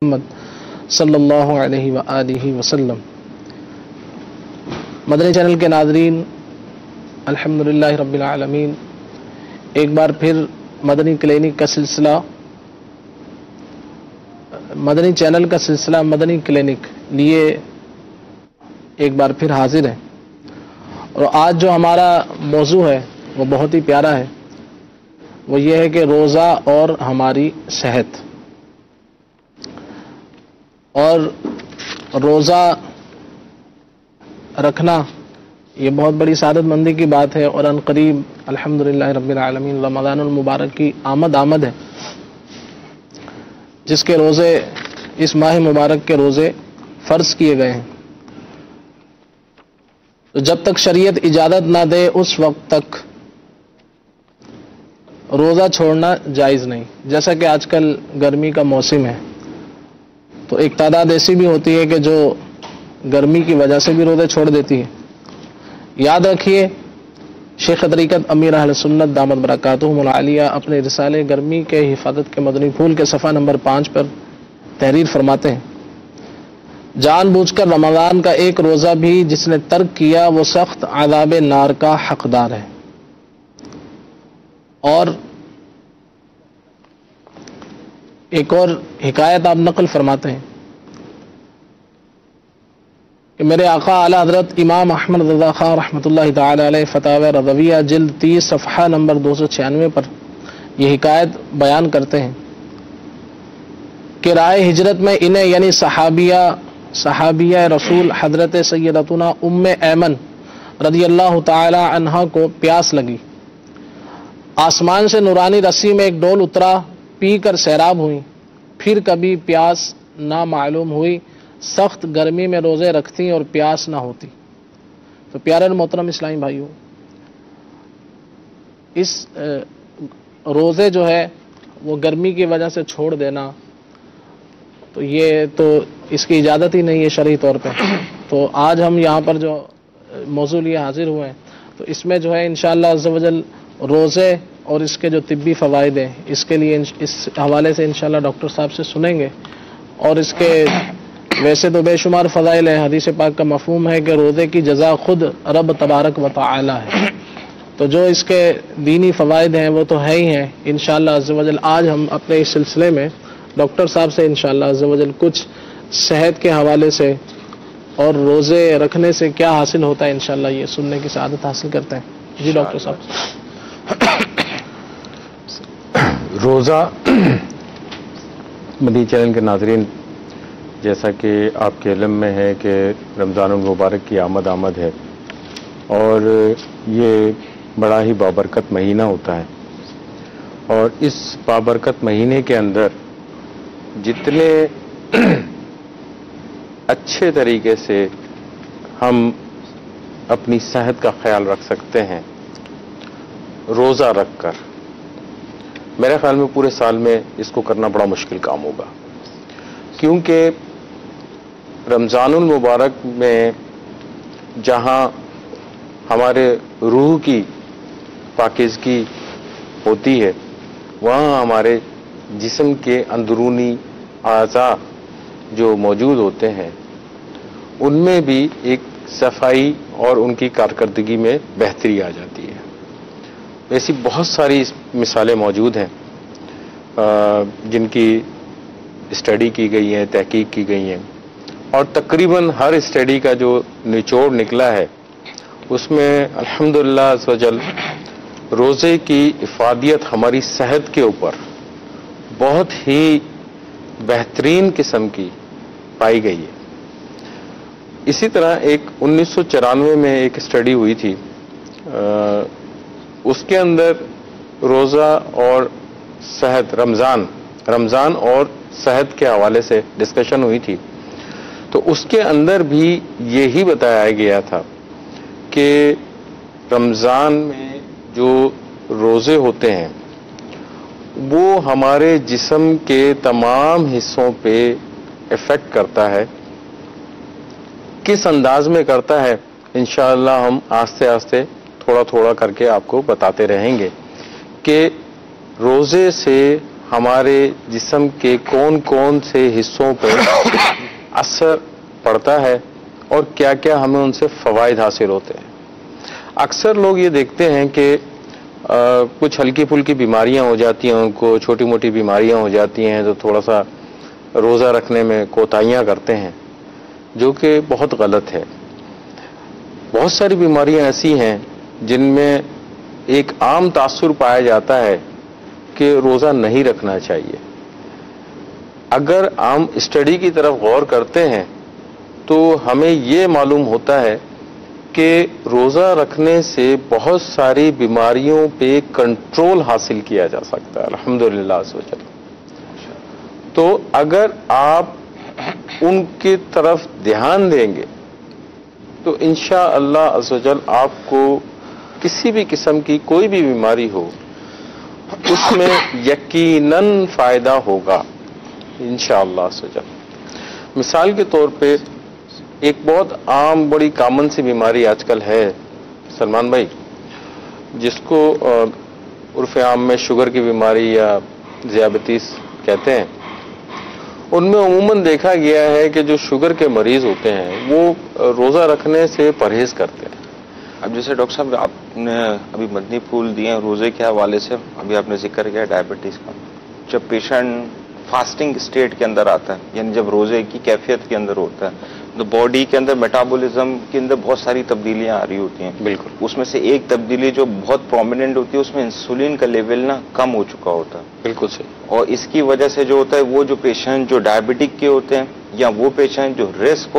محمد صلی اللہ علیہ وآلہ وسلم۔ مدنی چینل کے ناظرین، الحمدللہ رب العالمین، ایک بار پھر مدنی کلینک کا سلسلہ، مدنی چینل کا سلسلہ مدنی کلینک لیے ایک بار پھر حاضر ہے، اور آج جو ہمارا موضوع ہے وہ بہت ہی پیارا ہے۔ وہ یہ ہے کہ روزہ اور ہماری صحت۔ اور روزہ رکھنا یہ بہت بڑی سعادت مندی کی بات ہے، اور ان قریب الحمدللہ رب العالمین رمضان المبارک کی آمد ہے، جس کے روزے، اس ماہ مبارک کے روزے فرض کیے گئے ہیں۔ تو جب تک شریعت اجازت نہ دے اس وقت تک روزہ چھوڑنا جائز نہیں۔ جیسا کہ آج کل گرمی کا موسم ہے، تو ایک تعداد ایسی بھی ہوتی ہے کہ جو گرمی کی وجہ سے بھی روزے چھوڑ دیتی ہے۔ یاد رکھیے، شیخ طریقت امیر اہل سنت دامت برکاتہم العالیہ اپنے رسالے گرمی کے حفاظت کے مدنی پھول کے صفحہ نمبر 5 پر تحریر فرماتے ہیں، جان بوجھ کر رمضان کا ایک روزہ بھی جس نے ترک کیا وہ سخت عذاب نار کا حقدار ہے۔ اور ایک اور حکایت آپ نقل فرماتے ہیں کہ میرے آقا اعلی حضرت امام احمد رضا خان رحمۃ اللہ تعالی علیہ فتاوی رضویہ جلد 30 صفحہ نمبر 296 پر یہ حکایت بیان کرتے ہیں کہ راہ ہجرت میں انہیں یعنی صحابیہ رسول حضرت سیدتنا ام ایمن رضی اللہ تعالی عنہا کو پیاس لگی۔ آسمان سے نورانی رسی میں ایک ڈول اترا، پی کر سیراب ہوئی، پھر کبھی پیاس نہ معلوم ہوئی، سخت گرمی میں روزے رکھتی اور پیاس نہ ہوتی۔ تو پیارے محترم اسلامی بھائیوں، اس روزے جو ہے وہ گرمی کی وجہ سے چھوڑ دینا، تو یہ تو اس کی اجازت ہی نہیں ہے شرعی طور پہ۔ تو آج ہم یہاں پر جو موضوع لیے حاضر ہوئے ہیں، تو اس میں جو ہے انشاءاللہ عز و جل روزے اور اس کے جو طبی فوائد ہیں، اس کے لیے اس حوالے سے انشاءاللہ ڈاکٹر صاحب سے سنیں گے۔ اور اس کے ویسے تو بے شمار فضائل ہیں، حدیث پاک کا مفہوم ہے کہ روزے کی جزا خود رب تبارک و تعالی ہے۔ تو جو اس کے دینی فوائد ہیں وہ تو ہے ہی ہیں۔ انشاءاللہ عز و جل آج ہم اپنے اس سلسلے میں ڈاکٹر صاحب سے انشاءاللہ عز و جل کچھ صحت کے حوالے سے اور روزے رکھنے سے کیا حاصل ہوتا ہے انشاءاللہ یہ سننے کی سعادت حاصل کرتے ہیں۔ جی ڈاکٹر صاحب۔ روزہ، مدنی چینل کے ناظرین، جیسا کہ آپ کے علم میں ہے کہ رمضان المبارک کی آمد ہے، اور یہ بڑا ہی بابرکت مہینہ ہوتا ہے، اور اس بابرکت مہینے کے اندر جتنے اچھے طریقے سے ہم اپنی صحت کا خیال رکھ سکتے ہیں روزہ رکھ کر، میرے خیال میں پورے سال میں اس کو کرنا بڑا مشکل کام ہوگا، کیونکہ رمضان المبارک میں جہاں ہمارے روح کی پاکیزگی ہوتی ہے، وہاں ہمارے جسم کے اندرونی اعضاء جو موجود ہوتے ہیں ان میں بھی ایک صفائی اور ان کی کارکردگی میں بہتری آ جاتی ہے۔ ایسی بہت ساری مثالیں موجود ہیں جن کی اسٹڈی کی گئی ہے، تحقیق کی گئی ہیں، اور تقریباً ہر اسٹڈی کا جو نچوڑ نکلا ہے اس میں الحمدللہ عز و جل روزے کی افادیت ہماری صحت کے اوپر بہت ہی بہترین قسم کی پائی گئی ہے۔ اسی طرح ایک 1994 میں ایک اسٹڈی ہوئی تھی، اس کے اندر روزہ اور صحت، رمضان اور صحت کے حوالے سے ڈسکشن ہوئی تھی، تو اس کے اندر بھی یہی بتایا گیا تھا کہ رمضان میں جو روزے ہوتے ہیں وہ ہمارے جسم کے تمام حصوں پہ ایفیکٹ کرتا ہے۔ کس انداز میں کرتا ہے انشاءاللہ ہم آہستہ آہستہ تھوڑا تھوڑا کر کے آپ کو بتاتے رہیں گے کہ روزے سے ہمارے جسم کے کون کون سے حصوں پر اثر پڑتا ہے اور کیا کیا ہمیں ان سے فوائد حاصل ہوتے ہیں. اکثر لوگ یہ دیکھتے ہیں کہ کچھ ہلکی پھلکی بیماریاں ہو جاتی ہیں، ان کو چھوٹی موٹی بیماریاں ہو جاتی ہیں تو تھوڑا سا روزہ رکھنے میں کوتاہیاں کرتے ہیں، جو کہ بہت غلط ہے. بہت ساری بیماریاں ایسی ہیں جن میں ایک عام تاثر پایا جاتا ہے کہ روزہ نہیں رکھنا چاہیے. اگر ہم اسٹڈی کی طرف غور کرتے ہیں تو ہمیں یہ معلوم ہوتا ہے کہ روزہ رکھنے سے بہت ساری بیماریوں پہ کنٹرول حاصل کیا جا سکتا ہے الحمدللہ عز و جل. تو اگر آپ ان کی طرف دھیان دیں گے تو انشاءاللہ عز و جل آپ کو کسی بھی قسم کی کوئی بھی بیماری ہو اس میں یقیناً فائدہ ہوگا انشاءاللہ عز و جل. مثال کے طور پہ ایک بہت عام بڑی کامن سی بیماری آج کل ہے سلمان بھائی، جس کو عرف عام میں شوگر کی بیماری یا ذیابیطس کہتے ہیں. ان میں عموماً دیکھا گیا ہے کہ جو شوگر کے مریض ہوتے ہیں وہ روزہ رکھنے سے پرہیز کرتے ہیں. اب جیسے ڈاکٹر صاحب آپ نے ابھی مدنی پھول دیے ہیں روزے کے حوالے سے، ابھی آپ نے ذکر کیا ڈائبٹیز کا. جب پیشنٹ فاسٹنگ اسٹیٹ کے اندر آتا ہے، یعنی جب روزے کی کیفیت کے اندر ہوتا ہے، تو باڈی کے اندر میٹابولزم کے اندر بہت ساری تبدیلیاں آ رہی ہوتی ہیں. بالکل. اس میں سے ایک تبدیلی جو بہت پرومیننٹ ہوتی ہے، اس میں انسولین کا لیول نا کم ہو چکا ہوتا ہے. بالکل صحیح. اور اس کی وجہ سے جو ہوتا ہے وہ جو پیشنٹ جو ڈائبٹک کے ہوتے ہیں یا وہ پیشنٹ جو رسک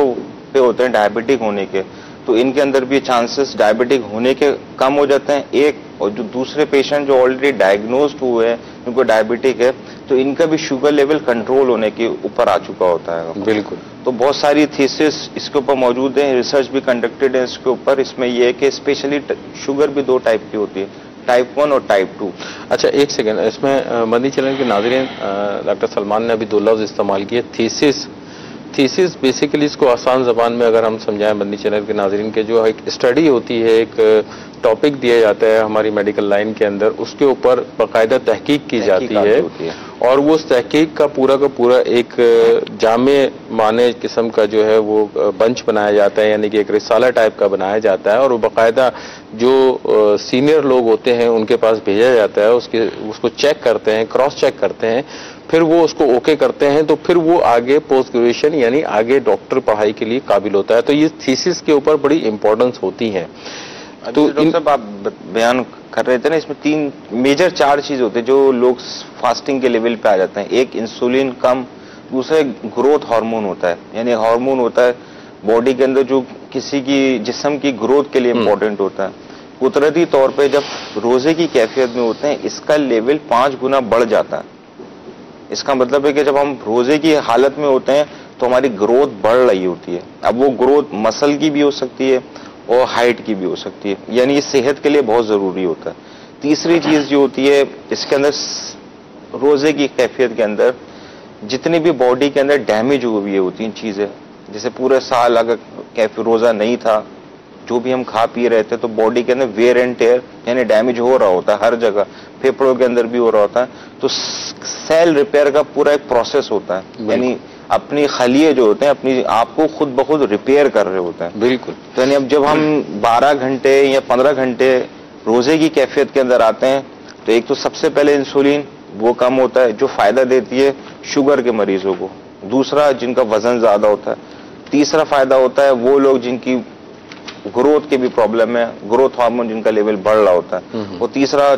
پہ ہوتے ہیں ڈائبٹک ہونے کے، تو ان کے اندر بھی چانسز ڈائبٹک ہونے کے کم ہو جاتے ہیں. ایک اور جو دوسرے پیشنٹ جو آلریڈی ڈائگنوزڈ ہوئے ہیں جن کو ڈائبٹک ہے، تو ان کا بھی شوگر لیول کنٹرول ہونے کے اوپر آ چکا ہوتا ہے. بالکل. تو بہت ساری تھیسس اس کے اوپر موجود ہیں، ریسرچ بھی کنڈکٹڈ ہے اس کے اوپر. اس میں یہ ہے کہ اسپیشلی شوگر بھی 2 ٹائپ کی ہوتی ہے، ٹائپ 1 اور ٹائپ 2. اچھا ایک سیکنڈ، اس میں مدنی چینل کے ناظرین ڈاکٹر سلمان نے ابھی 2 لفظ استعمال کیے، تھیسس بیسیکلی اس کو آسان زبان میں اگر ہم سمجھائیں مدنی چینل کے ناظرین کے، جو ایک اسٹڈی ہوتی ہے، ایک ٹاپک دیا جاتا ہے ہماری میڈیکل لائن کے اندر، اس کے اوپر باقاعدہ تحقیق کی جاتی ہے اور وہ اس تحقیق کا پورا ایک جامع معنی قسم کا جو ہے وہ بنچ بنایا جاتا ہے، یعنی کہ ایک رسالہ ٹائپ کا بنایا جاتا ہے اور وہ باقاعدہ جو سینئر لوگ ہوتے ہیں ان کے پاس بھیجا جاتا ہے. اس کو چیک کرتے ہیں، کراس چیک کرتے ہیں، پھر وہ اس کو اوکے کرتے ہیں تو پھر وہ آگے پوسٹ گریجویشن یعنی آگے ڈاکٹر پڑھائی کے لیے قابل ہوتا ہے. تو یہ تھیسس کے اوپر بڑی امپورٹنس ہوتی ہے. تو ڈاکٹر صاحب آپ بیان کر رہے تھے نا، اس میں 3 میجر 4 چیز ہوتے ہیں جو لوگ فاسٹنگ کے لیول پہ آ جاتے ہیں. ایک انسولین کم، دوسرا گروتھ ہارمون ہوتا ہے، یعنی ہارمون ہوتا ہے باڈی کے اندر جو کسی کی جسم کی گروتھ کے لیے امپورٹنٹ ہوتا ہے. قدرتی طور پہ جب روزے کی کیفیت میں ہوتے ہیں اس کا لیول 5 گنا بڑھ جاتا ہے. اس کا مطلب ہے کہ جب ہم روزے کی حالت میں ہوتے ہیں تو ہماری گروتھ بڑھ رہی ہوتی ہے. اب وہ گروتھ مسل کی بھی ہو سکتی ہے اور ہائٹ کی بھی ہو سکتی ہے، یعنی یہ صحت کے لیے بہت ضروری ہوتا ہے. تیسری چیز جو ہوتی ہے اس کے اندر روزے کی کیفیت کے اندر جتنی بھی باڈی کے اندر ڈیمیج ہوئی ہوتی ہیں چیزیں، جیسے پورے سال اگر روزہ نہیں تھا، جو بھی ہم کھا پی رہے تھے تو باڈی کے اندر ویئر اینڈ ٹیئر یعنی ڈیمیج ہو رہا ہوتا ہے ہر جگہ، پھیپھڑوں کے اندر بھی ہو رہا ہوتا ہے. تو سیل ریپیئر کا پورا ایک پروسیس ہوتا ہے، یعنی اپنی خلیے جو ہوتے ہیں اپنی آپ کو خود بخود ریپیئر کر رہے ہوتے ہیں. بالکل. تو یعنی اب جب ہم 12 گھنٹے یا 15 گھنٹے روزے کی کیفیت کے اندر آتے ہیں تو ایک تو سب سے پہلے انسولین وہ کم ہوتا ہے جو فائدہ دیتی ہے شوگر کے مریضوں کو، دوسرا جن کا وزن زیادہ ہوتا ہے، تیسرا فائدہ ہوتا ہے وہ لوگ جن کی گروتھ کے بھی پرابلم ہے، گروتھ ہارمون جن کا لیول بڑھ رہا ہوتا ہے. اور تیسرا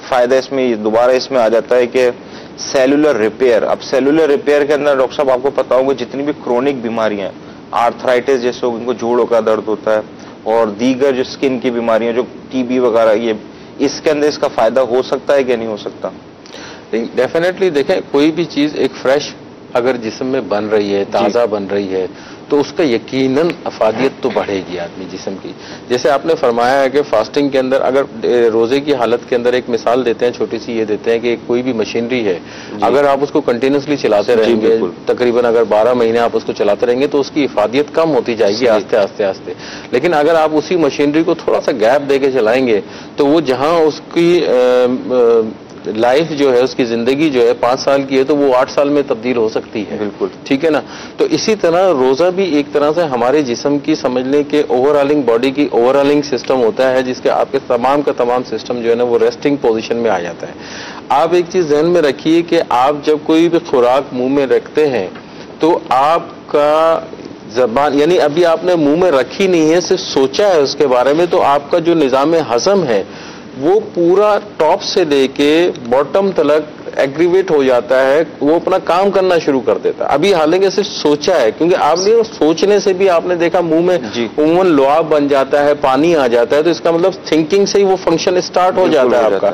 فائدہ اس میں دوبارہ اس میں آ جاتا ہے کہ سیلولر ریپیئر. اب سیلولر ریپیئر کے اندر ڈاکٹر صاحب آپ کو پتا ہوگا جتنی بھی کرونک بیماریاں ہیں، آرتھرائٹس جیسے ان کو جوڑوں کا درد ہوتا ہے اور دیگر جو اسکن کی بیماریاں جو ٹی بی وغیرہ، یہ اس کے اندر اس کا فائدہ ہو سکتا ہے کہ نہیں ہو سکتا؟ ڈیفینیٹلی. دیکھیں کوئی بھی چیز ایک فریش اگر جسم میں بن رہی ہے، تازہ بن رہی ہے، تو اس کا یقیناً افادیت تو بڑھے گی آدمی جسم کی. جیسے آپ نے فرمایا ہے کہ فاسٹنگ کے اندر اگر روزے کی حالت کے اندر ایک مثال دیتے ہیں چھوٹی سی، یہ دیتے ہیں کہ کوئی بھی مشینری ہے اگر آپ اس کو کنٹینیوسلی چلاتے رہیں گے، تقریباً اگر 12 مہینے آپ اس کو چلاتے رہیں گے تو اس کی افادیت کم ہوتی جائے گی آہستہ آہستہ. لیکن اگر آپ اسی مشینری کو تھوڑا سا گیپ دے کے چلائیں گے تو وہ جہاں اس کی لائف جو ہے اس کی زندگی جو ہے 5 سال کی ہے تو وہ 8 سال میں تبدیل ہو سکتی ہے. بالکل ٹھیک ہے نا. تو اسی طرح روزہ بھی ایک طرح سے ہمارے جسم کی سمجھ لیں کہ اوور آلنگ باڈی کی اوور آلنگ سسٹم ہوتا ہے جس کے آپ کے تمام کا تمام سسٹم جو ہے نا وہ ریسٹنگ پوزیشن میں آ جاتا ہے. آپ ایک چیز ذہن میں رکھیے کہ آپ جب کوئی بھی خوراک منہ میں رکھتے ہیں تو آپ کا زبان یعنی ابھی آپ نے منہ میں رکھی نہیں ہے صرف سوچا ہے اس کے بارے میں تو آپ کا جو نظام ہضم ہے وہ پورا ٹاپ سے لے کے باٹم تلک ایگریویٹ ہو جاتا ہے, وہ اپنا کام کرنا شروع کر دیتا ہے. ابھی حالانکہ صرف سوچا ہے کیونکہ آپ نے سوچنے سے بھی آپ نے دیکھا منہ میں عموماً لعاب بن جاتا ہے, پانی آ جاتا ہے, تو اس کا مطلب تھنکنگ سے ہی وہ فنکشن اسٹارٹ ہو جاتا ہے آپ کا.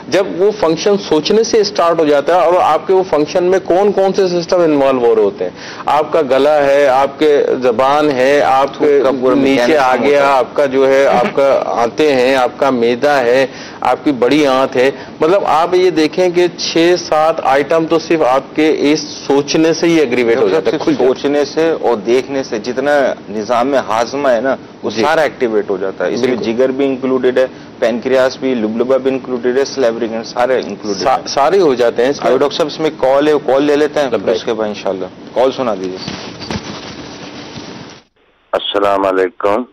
جب وہ فنکشن سوچنے سے اسٹارٹ ہو جاتا ہے اور آپ کے وہ فنکشن میں کون کون سے سسٹم انوالو ہو رہے ہوتے ہیں, آپ کا گلا ہے, آپ کے زبان ہے, آپ کے نیچے آ گیا آپ کا جو ہے آپ کا آنتے ہیں, آپ کا میدا ہے, آپ کی بڑی آنت ہے, مطلب آپ یہ دیکھیں کہ 6-7 آئٹم تو صرف آپ کے اس سوچنے سے ہی ایگریویٹ ہو جاتا ہے. سوچنے سے اور دیکھنے سے جتنا نظام ہاضمہ ہے نا وہ سارا ایکٹیویٹ ہو جاتا ہے. اس میں جگر بھی انکلوڈیڈ ہے, پینکریاس بھی, لبلبا بھی انکلوڈیڈ ہے, سلیوری گلینڈ سارے انکلوڈیڈ ہیں, سارے ہو جاتے ہیں. ڈاکٹر صاحب اس میں کال ہے, کال لے لیتے ہیں اس کے بعد انشاءاللہ کال سنا دیجیے. السلام علیکم.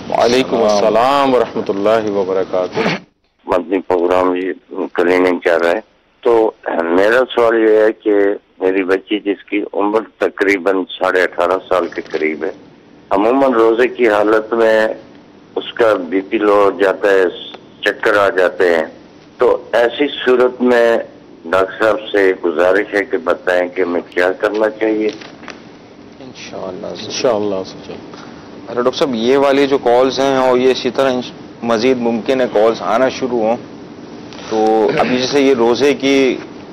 وعلیکم السلام ورحمۃ اللہ وبرکاتہ. مدنی پروگرام کلیننگ کیا رہا ہے. تو میرا سوال یہ ہے کہ میری بچی جس کی عمر تقریباً 18.5 سال کے قریب ہے, عموماً روزے کی حالت میں اس کا بی پی لو ہو جاتا ہے, چکر آ جاتے ہیں. تو ایسی صورت میں ڈاکٹر صاحب سے گزارش ہے کہ بتائیں کہ ہمیں کیا کرنا چاہیے. انشاءاللہ. ڈاکٹر صاحب یہ والی جو کالز ہیں اور یہ اسی طرح مزید ممکن ہے کالز آنا شروع ہوں. تو ابھی جیسے یہ روزے کی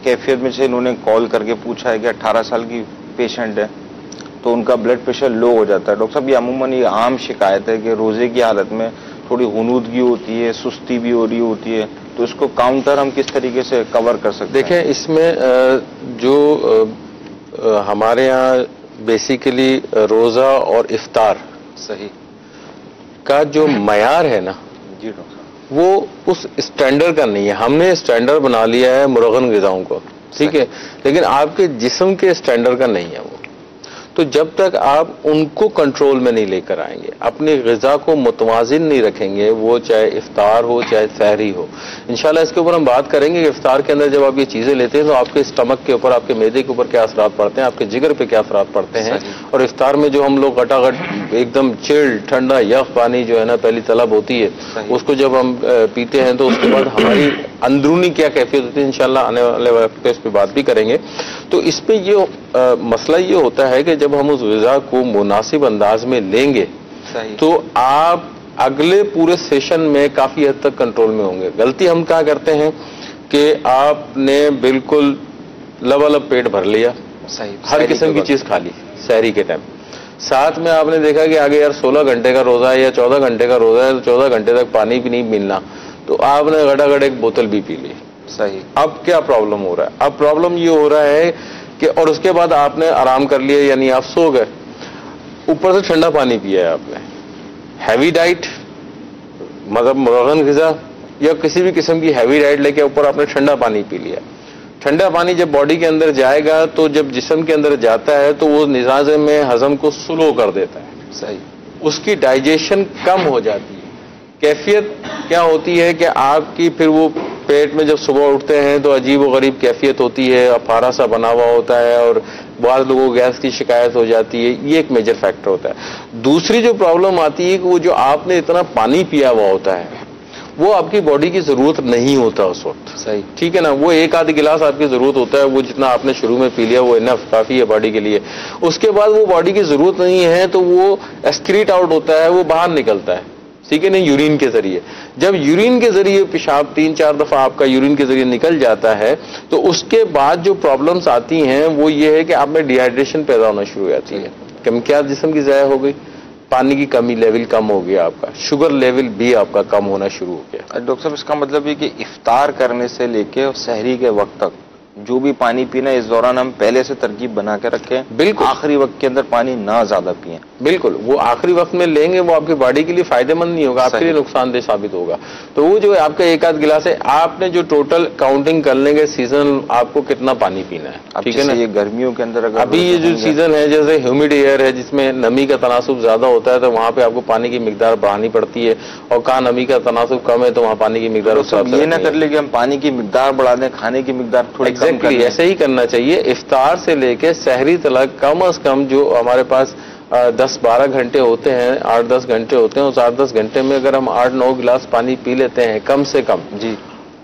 کیفیت میں سے انہوں نے کال کر کے پوچھا ہے کہ 18 سال کی پیشنٹ ہے تو ان کا بلڈ پریشر لو ہو جاتا ہے. ڈاکٹر صاحب یہ عموماً یہ عام شکایت ہے کہ روزے کی حالت میں تھوڑی غنودگی ہوتی ہے, سستی بھی ہو رہی ہوتی ہے, تو اس کو کاؤنٹر ہم کس طریقے سے کور کر سکتے ہیں؟ دیکھیں اس میں جو ہمارے ہاں بیسیکلی روزہ اور افطار صحیح کا جو معیار ہے نا جی ڈاکٹر صاحب وہ اس اسٹینڈرڈ کا نہیں ہے. ہم نے اسٹینڈرڈ بنا لیا ہے مرغن غذاؤں کو, ٹھیک ہے, لیکن آپ کے جسم کے اسٹینڈرڈ کا نہیں ہے وہ. تو جب تک آپ ان کو کنٹرول میں نہیں لے کر آئیں گے, اپنی غذا کو متوازن نہیں رکھیں گے, وہ چاہے افطار ہو چاہے سحری ہو. انشاءاللہ اس کے اوپر ہم بات کریں گے کہ افطار کے اندر جب آپ یہ چیزیں لیتے ہیں تو آپ کے اسٹمک کے اوپر, آپ کے معدے کے اوپر کیا اثرات پڑتے ہیں, آپ کے جگر پہ کیا اثرات پڑتے ہیں. اور افطار میں جو ہم لوگ گٹاگٹ ایک دم چلڈ ٹھنڈا یخ پانی جو ہے نا پہلی طلب ہوتی ہے, اس کو جب ہم پیتے ہیں تو اس کے بعد ہماری اندرونی کیا کیفیت ہوتی ہے انشاءاللہ آنے والے وقت پہ اس پہ بات بھی کریں گے. تو اس پہ یہ مسئلہ یہ ہوتا ہے کہ جب ہم اس غذا کو مناسب انداز میں لیں گے تو آپ اگلے پورے سیشن میں کافی حد تک کنٹرول میں ہوں گے. غلطی ہم کیا کرتے ہیں کہ آپ نے بالکل لبالب پیٹ بھر لیا, ہر قسم کی چیز کھا لی سحری کے ٹائم, ساتھ میں آپ نے دیکھا کہ آگے یار 16 گھنٹے کا روزہ ہے یا 14 گھنٹے کا روزہ ہے تو 14 گھنٹے تک پانی بھی نہیں ملنا, تو آپ نے گھٹا ایک بوتل بھی پی لی. صحیح. اب کیا پرابلم ہو رہا ہے؟ اب پرابلم یہ ہو رہا ہے کہ اور اس کے بعد آپ نے آرام کر لیا, یعنی آپ سو گئے, اوپر سے ٹھنڈا پانی پیا ہے آپ نے. ہیوی ڈائٹ مطلب مرغن غذا یا کسی بھی قسم کی ہیوی ڈائٹ لے کے اوپر آپ نے ٹھنڈا پانی پی لیا. ٹھنڈا پانی جب باڈی کے اندر جائے گا تو جب جسم کے اندر جاتا ہے تو وہ نظام میں ہضم کو سلو کر دیتا ہے. صحیح. اس کی ڈائجیشن کم ہو جاتی ہے. کیفیت کیا ہوتی ہے کہ آپ کی پھر وہ پیٹ میں جب صبح اٹھتے ہیں تو عجیب و غریب کیفیت ہوتی ہے, افارا سا بنا ہوا ہوتا ہے اور بعض لوگوں کو گیس کی شکایت ہو جاتی ہے. یہ ایک میجر فیکٹر ہوتا ہے. دوسری جو پرابلم آتی ہے کہ وہ جو آپ نے اتنا پانی پیا ہوا ہوتا ہے وہ آپ کی باڈی کی ضرورت نہیں ہوتا اس وقت. صحیح. ٹھیک ہے نا, وہ ایک آدھ گلاس آپ کی ضرورت ہوتا ہے, وہ جتنا آپ نے شروع میں پی لیا وہ انف کافی ہے باڈی کے لیے. اس کے بعد وہ باڈی کی ضرورت نہیں ہے تو وہ ایکسکریٹ آؤٹ ہوتا ہے, وہ باہر نکلتا ہے, ٹھیک ہے نا, یورین کے ذریعے. جب یورین کے ذریعے پیشاب 3-4 دفعہ آپ کا یورین کے ذریعے نکل جاتا ہے تو اس کے بعد جو پرابلمس آتی ہیں وہ یہ ہے کہ آپ میں ڈی ہائیڈریشن پیدا ہونا شروع ہو جاتی ہے, کیمیکلات جسم کی ضائع ہو گئی, پانی کی کمی لیول کم ہو گیا, آپ کا شوگر لیول بھی آپ کا کم ہونا شروع ہو گیا. ڈاکٹر صاحب اس کا مطلب یہ کہ افطار کرنے سے لے کے سحری کے وقت تک جو بھی پانی پینا ہے اس دوران ہم پہلے سے ترکیب بنا کے رکھیں, بالکل آخری وقت کے اندر پانی نہ زیادہ پئیں. بالکل, وہ آخری وقت میں لیں گے وہ آپ کی باڈی کے لیے فائدہ مند نہیں ہوگا, آپ کے لیے نقصان دہ ثابت ہوگا. تو وہ جو ہے آپ کا ایک آدھ گلاس ہے, آپ نے جو ٹوٹل کاؤنٹنگ کر لیں گے سیزن آپ کو کتنا پانی پینا ہے, ٹھیک ہے نا. یہ گرمیوں کے اندر اگر ابھی یہ جو سیزن ہے جیسے ہیومڈ ایئر ہے جس میں نمی کا تناسب زیادہ ہوتا ہے, تو وہاں پہ آپ کو پانی کی مقدار بڑھانی پڑتی ہے, اور کہاں نمی کا تناسب کم ہے تو وہاں پانی کی مقدار یہ نہ کر لے کہ ہم پانی کی مقدار بڑھا دیں, کھانے کی مقدار تھوڑی کم کر لیں. ایسے ہی کرنا چاہیے. افطار سے لے کے سحری تلک کم از کم جو ہمارے پاس 10-12 گھنٹے ہوتے ہیں, 8-10 گھنٹے ہوتے ہیں, اس 8-10 گھنٹے میں اگر ہم 8-9 گلاس پانی پی لیتے ہیں کم سے کم, جی,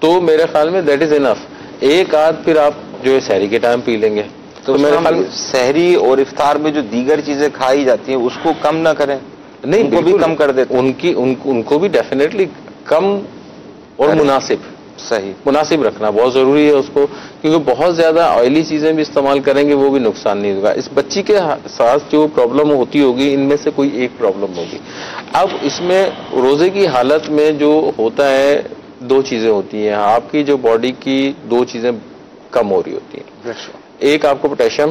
تو میرے خیال میں دیٹ از انف. ایک آدھ پھر آپ جو ہے سحری کے ٹائم پی لیں گے. تو میرے خیال میں سحری اور افطار میں جو دیگر چیزیں کھائی جاتی ہیں اس کو کم نہ کریں, نہیں ان کو بھی کم کر دیتے, ان کو بھی ڈیفینیٹلی کم اور مناسب رکھنا بہت ضروری ہے اس کو, کیونکہ بہت زیادہ آئلی چیزیں بھی استعمال کریں گے وہ بھی نقصان نہیں ہوگا. اس بچی کے ساتھ جو پرابلم ہوتی ہوگی ان میں سے کوئی ایک پرابلم ہوگی. اب اس میں روزے کی حالت میں جو ہوتا ہے دو چیزیں ہوتی ہیں, آپ کی جو باڈی کی دو چیزیں کم ہو رہی ہوتی ہیں. ایک آپ کو پوٹیشیم,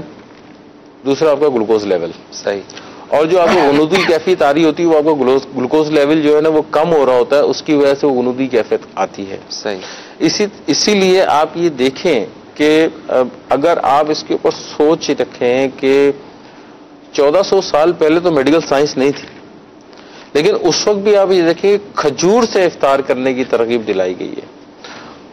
دوسرا آپ کا گلوکوز لیول. صحیح. اور جو آپ کو غنودی کیفیت آ رہی ہوتی ہے وہ آپ کو گلوکوز لیول جو ہے نا وہ کم ہو رہا ہوتا ہے, اس کی وجہ سے وہ غنودی کیفیت آتی ہے. صحیح. اسی لیے آپ یہ دیکھیں کہ اگر آپ اس کے اوپر سوچ رکھیں کہ 1400 سال پہلے تو میڈیکل سائنس نہیں تھی, لیکن اس وقت بھی آپ یہ دیکھیں کھجور سے افطار کرنے کی ترغیب دلائی گئی ہے.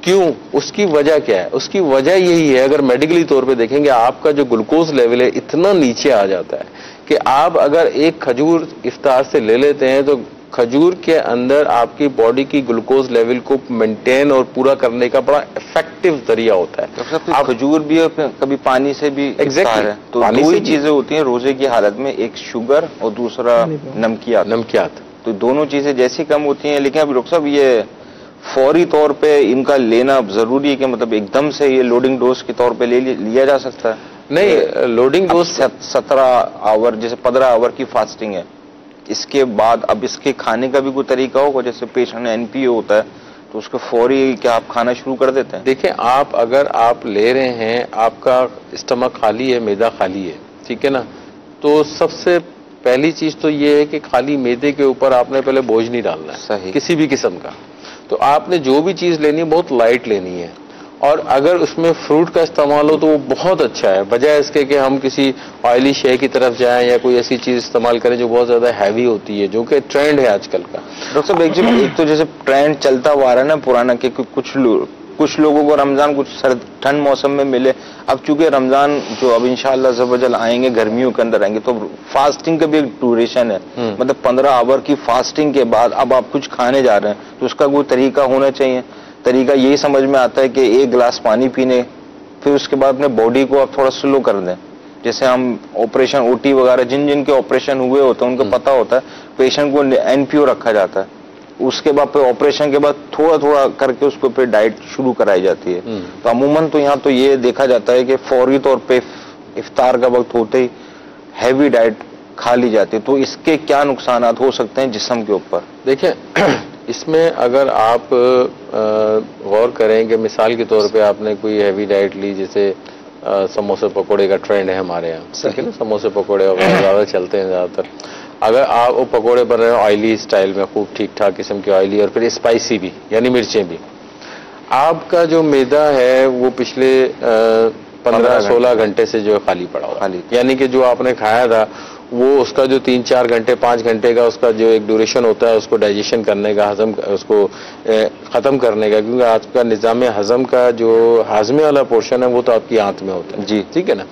کیوں؟ اس کی وجہ کیا ہے؟ اس کی وجہ یہی ہے, اگر میڈیکلی طور پہ دیکھیں گے آپ کا جو گلوکوز لیول ہے اتنا نیچے آ جاتا ہے کہ آپ اگر ایک کھجور افطار سے لے لیتے ہیں تو کھجور کے اندر آپ کی باڈی کی گلوکوز لیول کو مینٹین اور پورا کرنے کا بڑا افیکٹو ذریعہ ہوتا ہے. کھجور بھی کبھی پانی سے بھی افطار ہے, تو دو ہی چیزیں ہوتی ہیں روزے کی حالت میں, ایک شوگر اور دوسرا نمکیات. تو دونوں چیزیں جیسی کم ہوتی ہیں, لیکن اب ڈاکٹر صاحب یہ فوری طور پہ ان کا لینا ضروری ہے کہ مطلب ایک دم سے یہ لوڈنگ ڈوز کے طور پہ لیا جا سکتا ہے؟ نہیں, لوڈنگ ڈوز 17 آور جیسے 15 آور کی فاسٹنگ ہے, اس کے بعد اب اس کے کھانے کا بھی کوئی طریقہ ہوگا؟ جیسے پیشنٹ NPO ہوتا ہے تو اس کو فوری کیا آپ کھانا شروع کر دیتے ہیں؟ دیکھیں, اگر آپ لے رہے ہیں, آپ کا اسٹمک خالی ہے, معدہ خالی ہے, ٹھیک ہے نا, تو سب سے پہلی چیز تو یہ ہے کہ خالی معدے کے اوپر آپ نے پہلے بوجھ نہیں ڈالنا ہے. صحیح. کسی بھی قسم کا. تو آپ نے جو بھی چیز لینی ہے بہت لائٹ لینی ہے, اور اگر اس میں فروٹ کا استعمال ہو تو وہ بہت اچھا ہے, بجائے اس کے کہ ہم کسی آئلی شے کی طرف جائیں یا کوئی ایسی چیز استعمال کریں جو بہت زیادہ ہیوی ہوتی ہے, جو کہ ٹرینڈ ہے آج کل کا. ڈاکٹر صاحب ایک تو جیسے ٹرینڈ چلتا ہوا رہا ہے نا پرانا, کہ کچھ لوگوں کو رمضان کچھ ٹھنڈ موسم میں ملے. اب چونکہ رمضان جو اب انشاءاللہ عز و جل آئیں گے گرمیوں کے اندر آئیں گے, تو فاسٹنگ کا بھی ایک ڈیوریشن ہے, مطلب 15 آور کی فاسٹنگ کے بعد اب آپ کچھ کھانے جا رہے ہیں تو اس کا کوئی طریقہ ہونا چاہیے. طریقہ یہی سمجھ میں آتا ہے کہ 1 گلاس پانی پینے, پھر اس کے بعد اپنے باڈی کو آپ تھوڑا سلو کر دیں. جیسے ہم آپریشن OT وغیرہ جن کے آپریشن ہوئے ہوتے ہیں ان کو پتا ہوتا ہے, پیشنٹ کو NPO رکھا جاتا ہے, اس کے بعد پھر آپریشن کے بعد تھوڑا تھوڑا کر کے اس کو پھر ڈائٹ شروع کرائی جاتی ہے. تو عموماً تو یہاں تو یہ دیکھا جاتا ہے کہ فوری طور پہ افطار کا وقت ہوتے ہی ہیوی ڈائٹ کھا لی جاتی ہے. تو اس کے کیا نقصانات ہو سکتے ہیں جسم کے اوپر؟ دیکھیں, اس میں اگر آپ غور کریں کہ مثال کے طور پہ آپ نے کوئی ہیوی ڈائٹ لی, جیسے سموسے پکوڑے کا ٹرینڈ ہے ہمارے یہاں, ٹھیک ہے نا, سموسے پکوڑے زیادہ چلتے ہیں زیادہ تر. اگر آپ وہ پکوڑے بن رہے ہیں آئلی اسٹائل میں, خوب ٹھیک ٹھاک قسم کے آئلی, اور پھر اسپائسی بھی یعنی مرچیں بھی, آپ کا جو میدا ہے وہ پچھلے 15-16 گھنٹے سے جو ہے خالی پڑا ہوا, یعنی کہ جو آپ نے کھایا تھا وہ اس کا جو 3-4 گھنٹے 5 گھنٹے کا اس کا جو ایک ڈیوریشن ہوتا ہے اس کو ڈائجیشن کرنے کا, اس کو ختم کرنے کا, کیونکہ آپ کا نظام ہضم کا جو ہاضمے والا پورشن ہے وہ تو آپ کی آنت میں ہوتا ہے. جی, ٹھیک ہے نا.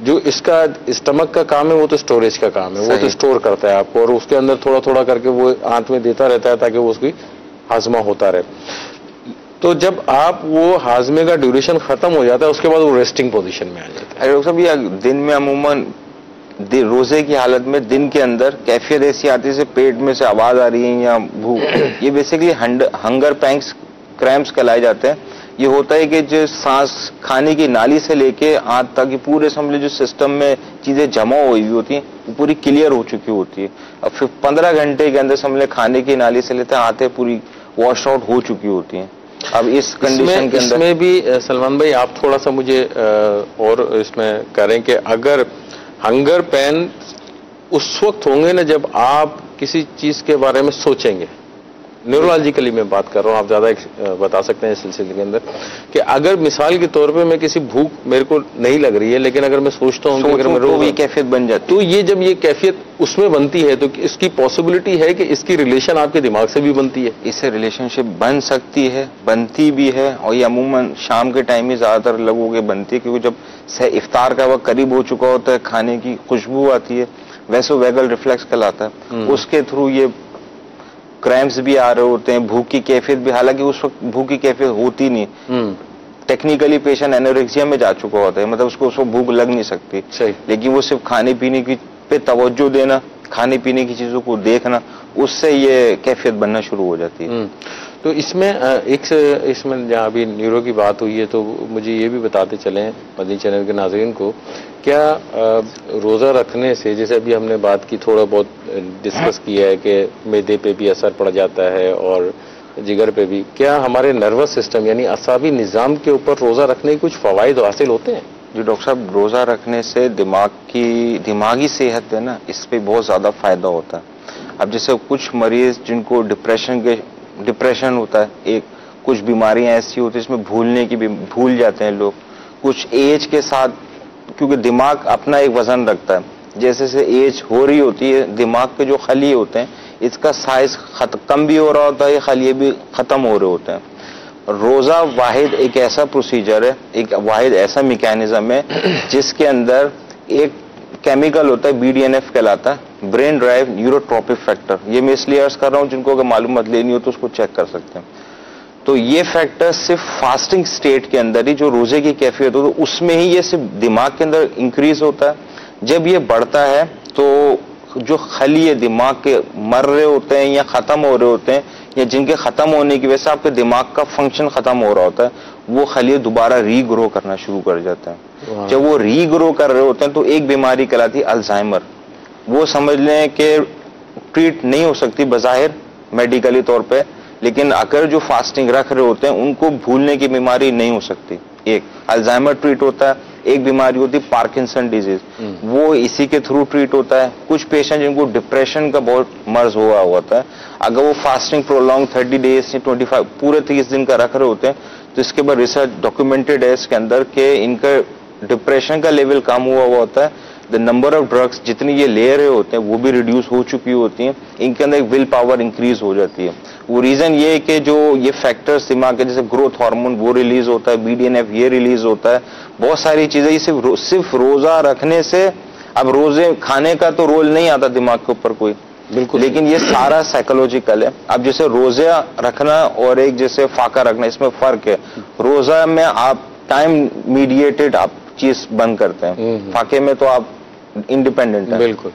جو اس کا اسٹمک کا کام ہے وہ تو اسٹوریج کا کام ہے, وہ تو اسٹور کرتا ہے آپ کو, اور اس کے اندر تھوڑا تھوڑا کر کے وہ آنت میں دیتا رہتا ہے تاکہ وہ اس کی ہاضمہ ہوتا رہے. تو جب آپ وہ ہاضمے کا ڈیوریشن ختم ہو جاتا ہے اس کے بعد وہ ریسٹنگ پوزیشن میں آ جاتا ہے. ڈاکٹر صاحب یہ دن میں عموماً روزے کی حالت میں دن کے اندر کیفیت ایسی آتی ہے پیٹ میں سے آواز آ رہی ہے یا بھوک, یہ بیسیکلی ہنگر پینکس کریمپس کہلائے جاتے ہیں. یہ ہوتا ہے کہ جو سانس کھانے کی نالی سے لے کے آنت تک پورے سمجھے جو سسٹم میں چیزیں جمع ہوئی ہوئی ہوتی ہیں وہ پوری کلیئر ہو چکی ہوتی ہے. اب پھر 15 گھنٹے کے اندر سمجھے کھانے کی نالی سے لیتے آتے پوری واش آؤٹ ہو چکی ہوتی ہیں. اب اس کنڈیشن کے اندر اس میں بھی سلمان بھائی آپ تھوڑا سا مجھے اور اس میں کریں کہ اگر ہنگر پین اس وقت ہوں گے نا جب آپ کسی چیز کے بارے میں سوچیں گے، نیورولوجیکلی میں بات کر رہا ہوں، آپ زیادہ بتا سکتے ہیں اس سلسلے کے اندر، کہ اگر مثال کے طور پہ میں کسی بھوک میرے کو نہیں لگ رہی ہے لیکن اگر میں سوچتا ہوں کہ اگر میں وہ کیفیت بن جاتی، تو یہ جب یہ کیفیت اس میں بنتی ہے تو اس کی پاسبلٹی ہے کہ اس کی ریلیشن آپ کے دماغ سے بھی بنتی ہے؟ اس سے ریلیشن شپ بن سکتی ہے، بنتی بھی ہے، اور یہ عموماً شام کے ٹائم ہی زیادہ تر لوگوں کے بنتی ہے، کیونکہ جب افطار کا وقت قریب ہو چکا ہوتا ہے، کھانے کی خوشبو آتی ہے، ویسو ویگل ریفلیکس کہلاتا ہے، اس کے تھرو یہ کرائمز بھی آ رہے ہوتے ہیں، بھوک کی کیفیت بھی، حالانکہ اس وقت بھوک کی کیفیت ہوتی نہیں، ٹیکنیکلی پیشنٹ اینوریکسیا میں جا چکا ہوتا ہے، مطلب اس کو بھوک لگ نہیں سکتی، لیکن وہ صرف کھانے پینے کی پہ توجہ دینا، کھانے پینے کی چیزوں کو دیکھنا، اس سے یہ کیفیت بننا شروع ہو جاتی ہے۔ تو اس میں اس میں جہاں ابھی نیورو کی بات ہوئی ہے تو مجھے یہ بھی بتاتے چلیں مدنی چینل کے ناظرین کو، کیا روزہ رکھنے سے، جیسے ابھی ہم نے بات کی، تھوڑا بہت ڈسکس کیا ہے کہ معدے پہ بھی اثر پڑ جاتا ہے اور جگر پہ بھی، کیا ہمارے نروس سسٹم یعنی اعصابی نظام کے اوپر روزہ رکھنے کے کچھ فوائد حاصل ہوتے ہیں؟ جو ڈاکٹر صاحب، روزہ رکھنے سے دماغی صحت ہے نا، اس پہ بہت زیادہ فائدہ ہوتا ہے۔ اب جیسے کچھ مریض جن کو ڈپریشن ہوتا ہے، کچھ بیماریاں ایسی ہوتی ہیں جس میں بھول جاتے ہیں لوگ، کچھ ایج کے ساتھ، کیونکہ دماغ اپنا ایک وزن رکھتا ہے، جیسے جیسے ایج ہو رہی ہوتی ہے دماغ کے جو خلیے ہوتے ہیں اس کا سائز کم بھی ہو رہا ہوتا ہے، یہ خلیے بھی ختم ہو رہے ہوتے ہیں۔ روزہ واحد ایک ایسا پروسیجر ہے، ایک واحد ایسا میکینزم ہے جس کے اندر ایک کیمیکل ہوتا ہے، BDNF کہلاتا ہے، برین ڈرائیو نیوروٹروپک فیکٹر۔ یہ میں اس لیے عرض کر رہا ہوں، جن کو اگر معلومات لینی ہو تو اس کو چیک کر سکتے ہیں۔ تو یہ فیکٹر صرف فاسٹنگ سٹیٹ کے اندر ہی، جو روزے کی کیفیت ہو تو اس میں ہی یہ صرف دماغ کے اندر انکریز ہوتا ہے۔ جب یہ بڑھتا ہے تو جو خلیے دماغ کے مر رہے ہوتے ہیں یا ختم ہو رہے ہوتے ہیں، یا جن کے ختم ہونے کی وجہ سے آپ کے دماغ کا فنکشن ختم ہو رہا ہوتا ہے، وہ خلیے دوبارہ ری گرو کرنا شروع کر جاتا ہے۔ جب وہ ری گرو کر رہے ہوتے ہیں تو ایک بیماری کہلاتی ہے الزائمر۔ وہ سمجھ لیں کہ ٹریٹ نہیں ہو سکتی بظاہر میڈیکلی طور پہ، لیکن اگر جو فاسٹنگ رکھ رہے ہوتے ہیں ان کو بھولنے کی بیماری نہیں ہو سکتی۔ ایک الزائمر ٹریٹ ہوتا ہے، ایک بیماری ہوتی ہے پارکنسن ڈیزیز، وہ اسی کے تھرو ٹریٹ ہوتا ہے۔ کچھ پیشنٹ جن کو ڈپریشن کا بہت مرض ہوا ہوتا ہے، اگر وہ فاسٹنگ پرولونگ 30 days یا 25 پورے 30 دن کا رکھ رہے ہوتے ہیں تو اس کے بعد ریسرچ ڈاکیومنٹڈ ہے اس کے اندر کہ ان کا ڈپریشن کا لیول کم ہوا ہوتا ہے، دا نمبر آف ڈرگس جتنی یہ لے رہے ہوتے ہیں وہ بھی ریڈیوس ہو چکی ہوتی ہیں، ان کے اندر ایک ول پاور انکریز ہو جاتی ہے۔ وہ ریزن یہ ہے کہ جو یہ فیکٹرز دماغ کے جیسے گروتھ ہارمون وہ ریلیز ہوتا ہے، BDNF یہ ریلیز ہوتا ہے، بہت ساری چیزیں۔ یہ صرف روزہ رکھنے سے، اب روزے کھانے کا تو رول نہیں آتا دماغ کے اوپر کوئی، بالکل، لیکن یہ سارا سائیکولوجیکل ہے۔ اب جیسے روزہ رکھنا اور ایک جیسے فاقہ رکھنا، اس میں فرق ہے۔ روزہ میں آپ ٹائم میڈیٹڈ آپ چیز بند کرتے ہیں، فاقے میں تو آپ انڈیپینڈنٹ ہیں۔ بالکل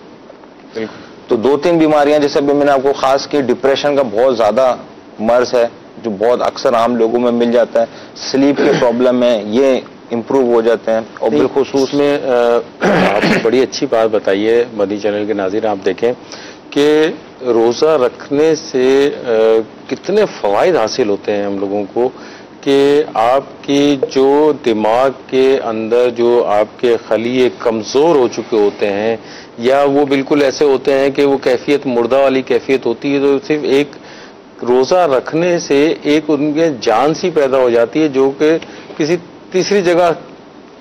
بالکل۔ تو 2-3 بیماریاں جیسے ابھی میں نے آپ کو خاص کی، ڈپریشن کا بہت زیادہ مرض ہے جو بہت اکثر عام لوگوں میں مل جاتا ہے، سلیپ کے پرابلم ہے، یہ امپروو ہو جاتے ہیں۔ اور بالخصوص میں آپ نے بڑی اچھی بات بتائی ہے مدنی چینل کے ناظرین، آپ دیکھیں کہ روزہ رکھنے سے کتنے فوائد حاصل ہوتے ہیں ہم لوگوں کو، کہ آپ کی جو دماغ کے اندر جو آپ کے خلیے کمزور ہو چکے ہوتے ہیں یا وہ بالکل ایسے ہوتے ہیں کہ وہ کیفیت مردہ والی کیفیت ہوتی ہے، تو صرف ایک روزہ رکھنے سے ایک ان کے جان سی پیدا ہو جاتی ہے جو کہ کسی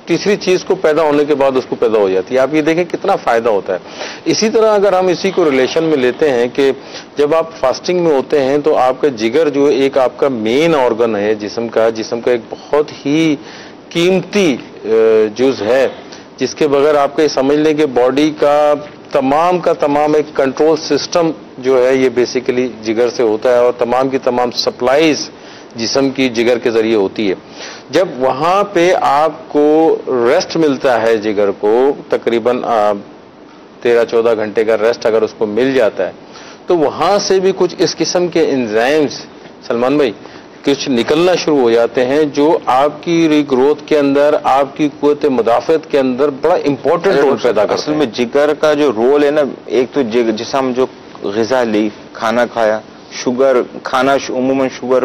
تیسری چیز کو پیدا ہونے کے بعد اس کو پیدا ہو جاتی ہے۔ آپ یہ دیکھیں کتنا فائدہ ہوتا ہے۔ اسی طرح اگر ہم اسی کو ریلیشن میں لیتے ہیں کہ جب آپ فاسٹنگ میں ہوتے ہیں تو آپ کا جگر جو ایک آپ کا مین آرگن ہے جسم کا ایک بہت ہی قیمتی جز ہے، جس کے بغیر آپ کے سمجھ لیں کہ باڈی کا تمام ایک کنٹرول سسٹم جو ہے یہ بیسیکلی جگر سے ہوتا ہے، اور تمام کی تمام سپلائیز جسم کی جگر کے ذریعے ہوتی ہے۔ جب وہاں پہ آپ کو ریسٹ ملتا ہے، جگر کو تقریباً 13-14 گھنٹے کا ریسٹ اگر اس کو مل جاتا ہے تو وہاں سے بھی کچھ اس قسم کے انزائمز سلمان بھائی کچھ نکلنا شروع ہو جاتے ہیں جو آپ کی ری گروتھ کے اندر، آپ کی قوت مدافعت کے اندر بڑا امپورٹنٹ رول پیدا کرتے ہیں۔ اصل میں جگر کا جو رول ہے نا، ایک تو جسے ہم جو غذا لی، کھانا کھایا، شوگر کھانا عموماً شوگر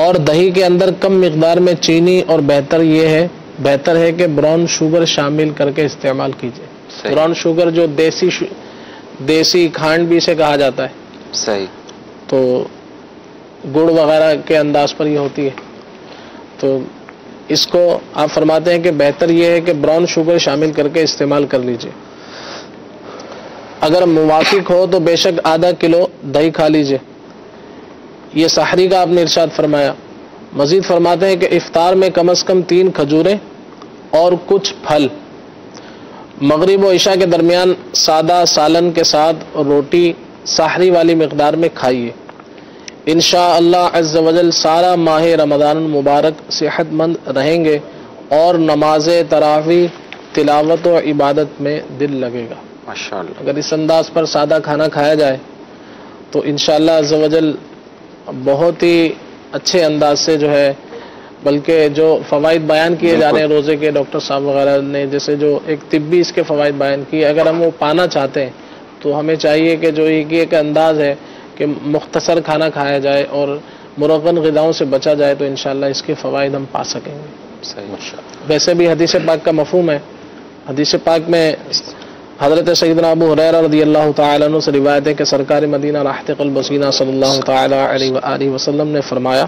اور دہی کے اندر کم مقدار میں چینی اور بہتر ہے کہ براؤن شوگر شامل کر کے استعمال کیجیے. براؤن شوگر جو دیسی کھانڈ بھی اسے کہا جاتا ہے. صحیح. تو گڑ وغیرہ کے انداز پر یہ ہوتی ہے. تو اس کو آپ فرماتے ہیں کہ بہتر یہ ہے کہ براؤن شوگر شامل کر کے استعمال کر لیجیے. اگر موافق ہو تو بے شک آدھا کلو دہی کھا لیجیے. یہ سحری کا آپ نے ارشاد فرمایا. مزید فرماتے ہیں کہ افطار میں کم از کم 3 کھجوریں اور کچھ پھل. مغرب و عشاء کے درمیان سادہ سالن کے ساتھ روٹی سحری والی مقدار میں کھائیے. انشاءاللہ عز و جل سارا ماہ رمضان المبارک صحت مند رہیں گے اور نماز تراویح تلاوت و عبادت میں دل لگے گا. ماشاءاللہ. اگر اس انداز پر سادہ کھانا کھایا جائے تو انشاءاللہ عز و جل بہت ہی اچھے انداز سے جو ہے، بلکہ جو فوائد بیان کیے جا رہے ہیں روزے کے ڈاکٹر صاحب وغیرہ نے، جیسے جو ایک طبی اس کے فوائد بیان کیے، اگر ہم وہ پانا چاہتے ہیں تو ہمیں چاہیے کہ جو ایک انداز ہے کہ مختصر کھانا کھایا جائے اور مرغن غذاؤں سے بچا جائے تو انشاءاللہ اس کے فوائد ہم پا سکیں گے. ویسے بھی حدیث پاک کا مفہوم ہے. حدیث پاک میں حضرت سیدنا ابو ہریرہ رضی اللہ تعالیٰ عنہ سے روایت ہے کہ سرکار مدینہ راحت قلب وسینہ صلی اللہ تعالیٰ علیہ وآلہ وسلم نے فرمایا،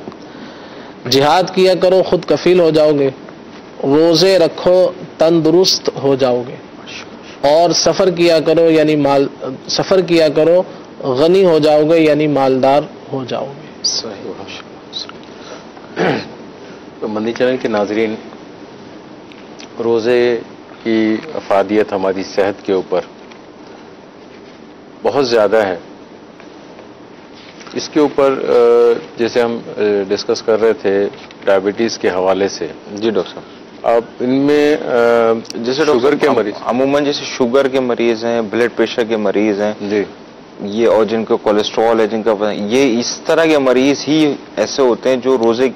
جہاد کیا کرو خود کفیل ہو جاؤ گے، روزے رکھو تندرست ہو جاؤ گے، اور سفر کیا کرو غنی ہو جاؤ گے یعنی مالدار ہو جاؤ گے. تو مدنی چینل کے ناظرین، روزے کی افادیت ہماری صحت کے اوپر بہت زیادہ ہے. اس کے اوپر جیسے ہم ڈسکس کر رہے تھے ڈائبٹیز کے حوالے سے. جی ڈاکٹر صاحب. اب ان میں جیسے شوگر کے مریض، عموماً جیسے شوگر کے مریض ہیں، بلڈ پریشر کے مریض ہیں، جی یہ، اور جن کو کولیسٹرول ہے، جن کا یہ اس طرح کے مریض ہی ایسے ہوتے ہیں جو روزے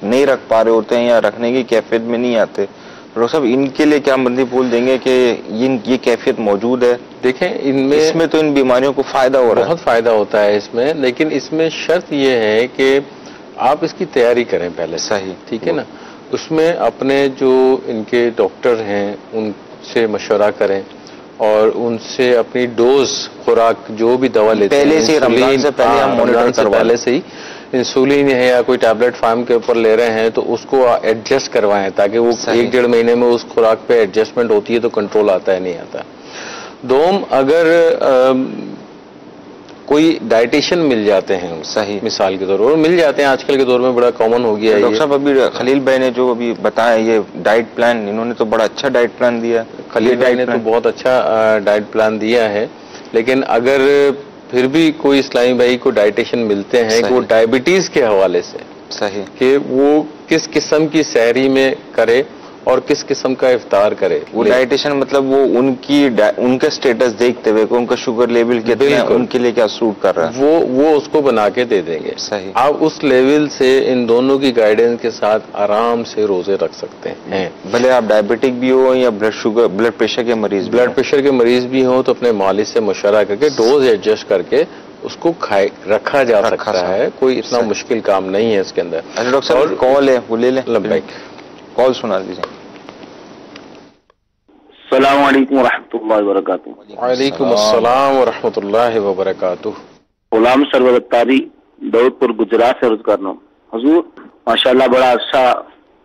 نہیں رکھ پا رہے ہوتے ہیں یا رکھنے کی کیفیت میں نہیں آتے. ڈاکٹر صاحب ان کے لیے کیا مندی پھول دیں گے کہ یہ کیفیت موجود ہے؟ دیکھیں اس میں تو ان بیماریوں کو فائدہ ہو رہا ہے، بہت فائدہ ہوتا ہے اس میں، لیکن اس میں شرط یہ ہے کہ آپ اس کی تیاری کریں پہلے. صحیح. ٹھیک ہے نا. اس میں اپنے جو ان کے ڈاکٹر ہیں ان سے مشورہ کریں اور ان سے اپنی ڈوز خوراک جو بھی دوا لیتے ہیں پہلے سے، رمضان سے پہلے ہم مانیٹر کروا پہلے سے ہی انسولین ہے یا کوئی ٹیبلٹ فارم کے اوپر لے رہے ہیں تو اس کو ایڈجسٹ کروائیں تاکہ وہ 1-1.5 مہینے میں اس خوراک پہ ایڈجسٹمنٹ ہوتی ہے تو کنٹرول آتا ہے نہیں آتا. دوم، اگر کوئی ڈائٹیشین مل جاتے ہیں، صحیح، مثال کے طور پر مل جاتے ہیں، آج کل کے دور میں بڑا کامن ہو گیا ہے. ڈاکٹر صاحب ابھی خلیل بھائی نے جو ابھی بتایا یہ ڈائٹ پلان، انہوں نے تو بڑا اچھا ڈائٹ پلان دیا. خلیل بھائی نے تو بہت اچھا ڈائٹ پلان دیا ہے، لیکن اگر پھر بھی کوئی اسلامی بھائی کو ڈائٹیشین ملتے ہیں کہ وہ ڈائبٹیز کے حوالے سے، صحیح، کہ وہ کس قسم کی سحری میں کرے اور کس قسم کا افطار کرے. وہ ڈائٹیشن مطلب وہ ان کا سٹیٹس دیکھتے ہوئے کہ ان کا شوگر لیول کتنا ہے، ان کے لیے کیا سوٹ کر رہا ہے، وہ اس کو بنا کے دے دیں گے. صحیح. آپ اس لیول سے ان دونوں کی گائیڈنس کے ساتھ آرام سے روزے رکھ سکتے ہیں. بھلے آپ ڈائبٹک بھی ہو یا بلڈ پریشر کے مریض بھی ہوں تو اپنے مالک سے مشورہ کر کے ڈوز ایڈجسٹ کر کے اس کو رکھا جا سکتا ہے. کوئی اتنا مشکل کام نہیں ہے اس کے اندر. اچھا ڈاکٹر صاحب کال ہے وہ لے لیں. کال سنا دیجیے. السلام علیکم ورحمۃ اللہ وبرکاتہ. وعلیکم السلام ورحمۃ اللہ وبرکاتہ. غلام سرور اتاری داؤد پور گجرات سے عرض کر رہا ہوں. حضور ماشاءاللہ بڑا اچھا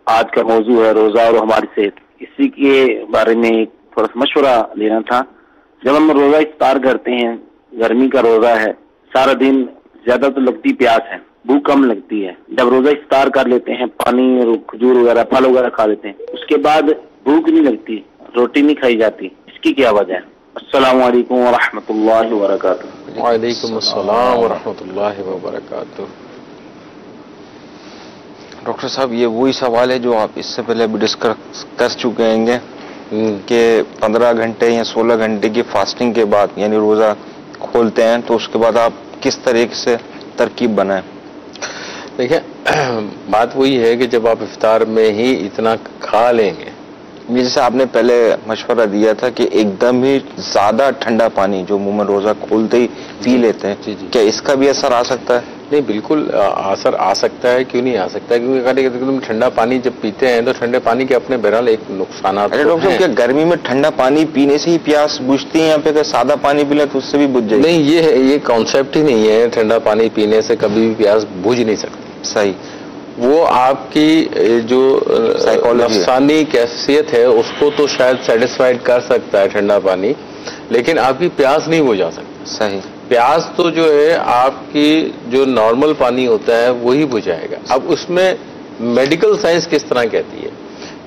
آج کا موضوع ہے روزہ اور ہماری صحت. اسی کے بارے میں تھوڑا سا مشورہ لینا تھا. جب ہم روزہ افطار کرتے ہیں، گرمی کا روزہ ہے، سارا دن زیادہ تو لگتی پیاس ہے، بھوک کم لگتی ہے. جب روزہ افطار کر لیتے ہیں، پانی، کھجور وغیرہ، پھل وغیرہ کھا لیتے ہیں، اس کے بعد بھوک نہیں لگتی، روٹی نہیں کھائی جاتی. اس کی کیا وجہ ہے؟ السلام علیکم ورحمۃ اللہ وبرکاتہ. وعلیکم السلام ورحمۃ اللہ وبرکاتہ. ڈاکٹر صاحب یہ وہی سوال ہے جو آپ اس سے پہلے ابھی ڈسکس کر چکے ہیں گے کہ 15 گھنٹے یا 16 گھنٹے کی فاسٹنگ کے بعد یعنی روزہ کھولتے ہیں تو اس کے بعد آپ کس طریقے سے ترکیب بنائیں. دیکھیں بات وہی ہے کہ جب آپ افطار میں ہی اتنا کھا لیں گے، جیسے آپ نے پہلے مشورہ دیا تھا کہ ایک دم ہی زیادہ ٹھنڈا پانی جو منہ میں روزہ کھولتے ہی پی لیتے ہیں، کیا اس کا بھی اثر آ سکتا ہے؟ نہیں بالکل اثر آ سکتا ہے، کیوں نہیں آ سکتا ہے، کیونکہ اگر تم ٹھنڈا پانی جب پیتے ہیں تو ٹھنڈے پانی کے اپنے بہرحال ایک نقصانات ڈاکٹر صاحب کیا گرمی میں ٹھنڈا پانی پینے سے ہی پیاس بجھتی ہے یا پھر اگر سادہ پانی پی لیں تو اس سے بھی بجھ جائے؟ نہیں، یہ کانسیپٹ ہی نہیں ہے، ٹھنڈا پانی پینے سے کبھی بھی پیاس بجھ نہیں سکتی. صحیح. وہ آپ کی جو نفسانی کیفیت ہے اس کو تو شاید سیٹسفائڈ کر سکتا ہے ٹھنڈا پانی، لیکن آپ کی پیاس نہیں بجھا سکتا. صحیح. پیاس تو جو ہے آپ کی جو نارمل پانی ہوتا ہے وہی بجھائے گا. اب اس میں میڈیکل سائنس کس طرح کہتی ہے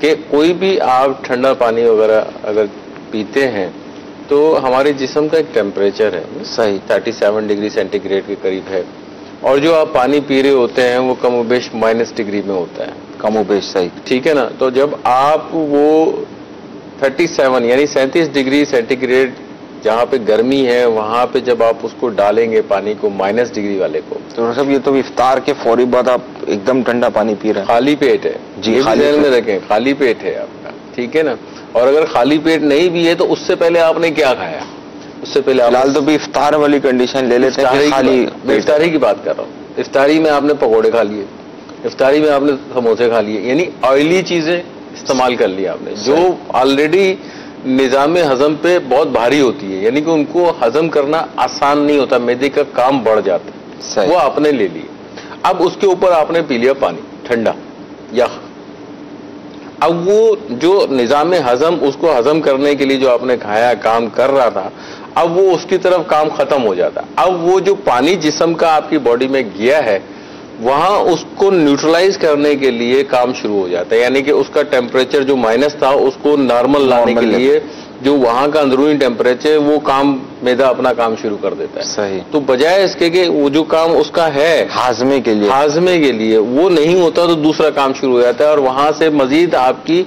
کہ کوئی بھی آپ ٹھنڈا پانی وغیرہ اگر پیتے ہیں تو ہمارے جسم کا ایک ٹیمپریچر ہے، صحیح، 37 ڈگری سینٹی گریڈ کے قریب ہے، اور جو آپ پانی پی رہے ہوتے ہیں وہ کم و بیش مائنس ڈگری میں ہوتا ہے، کم و بیش. صحیح. ٹھیک ہے نا. تو جب آپ وہ 37 یعنی 37 ڈگری سینٹی گریڈ جہاں پہ گرمی ہے وہاں پہ جب آپ اس کو ڈالیں گے پانی کو مائنس ڈگری والے کو، تو سب یہ تو افطار کے فوری بعد آپ ایک دم ٹھنڈا پانی پی رہے ہیں. خالی پیٹ ہے جی، یہ خالی ذہن میں پیٹ. رکھیں، خالی پیٹ ہے آپ کا، ٹھیک ہے نا. اور اگر خالی پیٹ نہیں بھی ہے تو اس سے پہلے آپ نے کیا کھایا؟ اس سے پہلے فی الحال تو بھی افطار والی کنڈیشن لے لیتے ہیں. میں افطاری کی بات کر رہا ہوں. افطاری میں آپ نے پکوڑے کھا لیے، افطاری میں آپ نے سموسے کھا لیے، یعنی آئلی چیزیں استعمال کر لی آپ نے جو آلریڈی نظام ہضم پہ بہت بھاری ہوتی ہے، یعنی کہ ان کو ہضم کرنا آسان نہیں ہوتا، معدے کا کام بڑھ جاتا ہے، وہ آپ نے لے لی. اب اس کے اوپر آپ نے پی لیا پانی ٹھنڈا یخ. اب وہ جو نظام ہضم اس کو ہضم کرنے کے لیے جو آپ نے کھایا کام کر رہا تھا، اب وہ اس کی طرف کام ختم ہو جاتا. اب وہ جو پانی جسم کا آپ کی باڈی میں گیا ہے وہاں اس کو نیوٹرلائز کرنے کے لیے کام شروع ہو جاتا ہے، یعنی کہ اس کا ٹیمپریچر جو مائنس تھا اس کو نارمل لانے کے لیے جو وہاں کا اندرونی ٹیمپریچر وہ کام معدہ اپنا کام شروع کر دیتا ہے. صحیح. تو بجائے اس کے کہ وہ جو کام اس کا ہے ہاضمے کے لیے وہ نہیں ہوتا تو دوسرا کام شروع ہو جاتا ہے، اور وہاں سے مزید آپ کی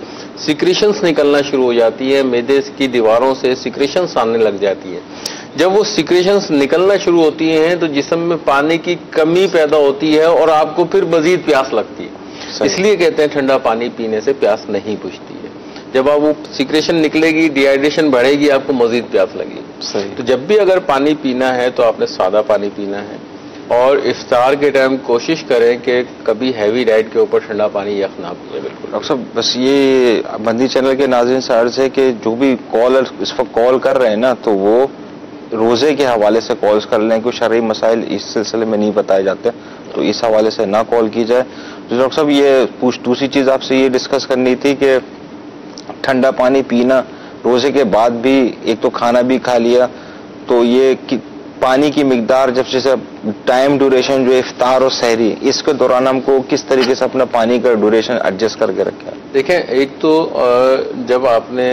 سیکریشنز نکلنا شروع ہو جاتی ہے، معدے کی دیواروں سے سیکریشنز آنے لگ جاتی ہے. جب وہ سیکریشنز نکلنا شروع ہوتی ہیں تو جسم میں پانی کی کمی پیدا ہوتی ہے اور آپ کو پھر مزید پیاس لگتی ہے. اس لیے کہتے ہیں ٹھنڈا پانی پینے سے پیاس نہیں بجھتی ہے. جب آپ وہ سیکریشن نکلے گی، ڈی ہائیڈریشن بڑھے گی، آپ کو مزید پیاس لگے گی. صحیح. تو جب بھی اگر پانی پینا ہے تو آپ نے سادہ پانی پینا ہے، اور افطار کے ٹائم کوشش کریں کہ کبھی ہیوی ڈائٹ کے اوپر ٹھنڈا پانی یخ نہ پیے. بالکل ڈاکٹر صاحب، بس یہ بندی چینل کے ناظرین سے عرض ہے کہ جو بھی کالر اس وقت کال کر رہے ہیں نا تو وہ روزے کے حوالے سے کالز کر لیں، کوئی شرعی مسائل اس سلسلے میں نہیں بتائے جاتے تو اس حوالے سے نہ کال کی جائے. تو ڈاکٹر صاحب یہ دوسری چیز آپ سے یہ ڈسکس کرنی تھی کہ ٹھنڈا پانی پینا روزے کے بعد بھی، ایک تو کھانا بھی کھا لیا، تو یہ پانی کی مقدار جیسے ٹائم ڈیوریشن جو افطار اور سحری اس کے دوران ہم کو کس طریقے سے اپنا پانی کا ڈیوریشن ایڈجسٹ کر کے رکھا؟ دیکھیں، ایک تو جب آپ نے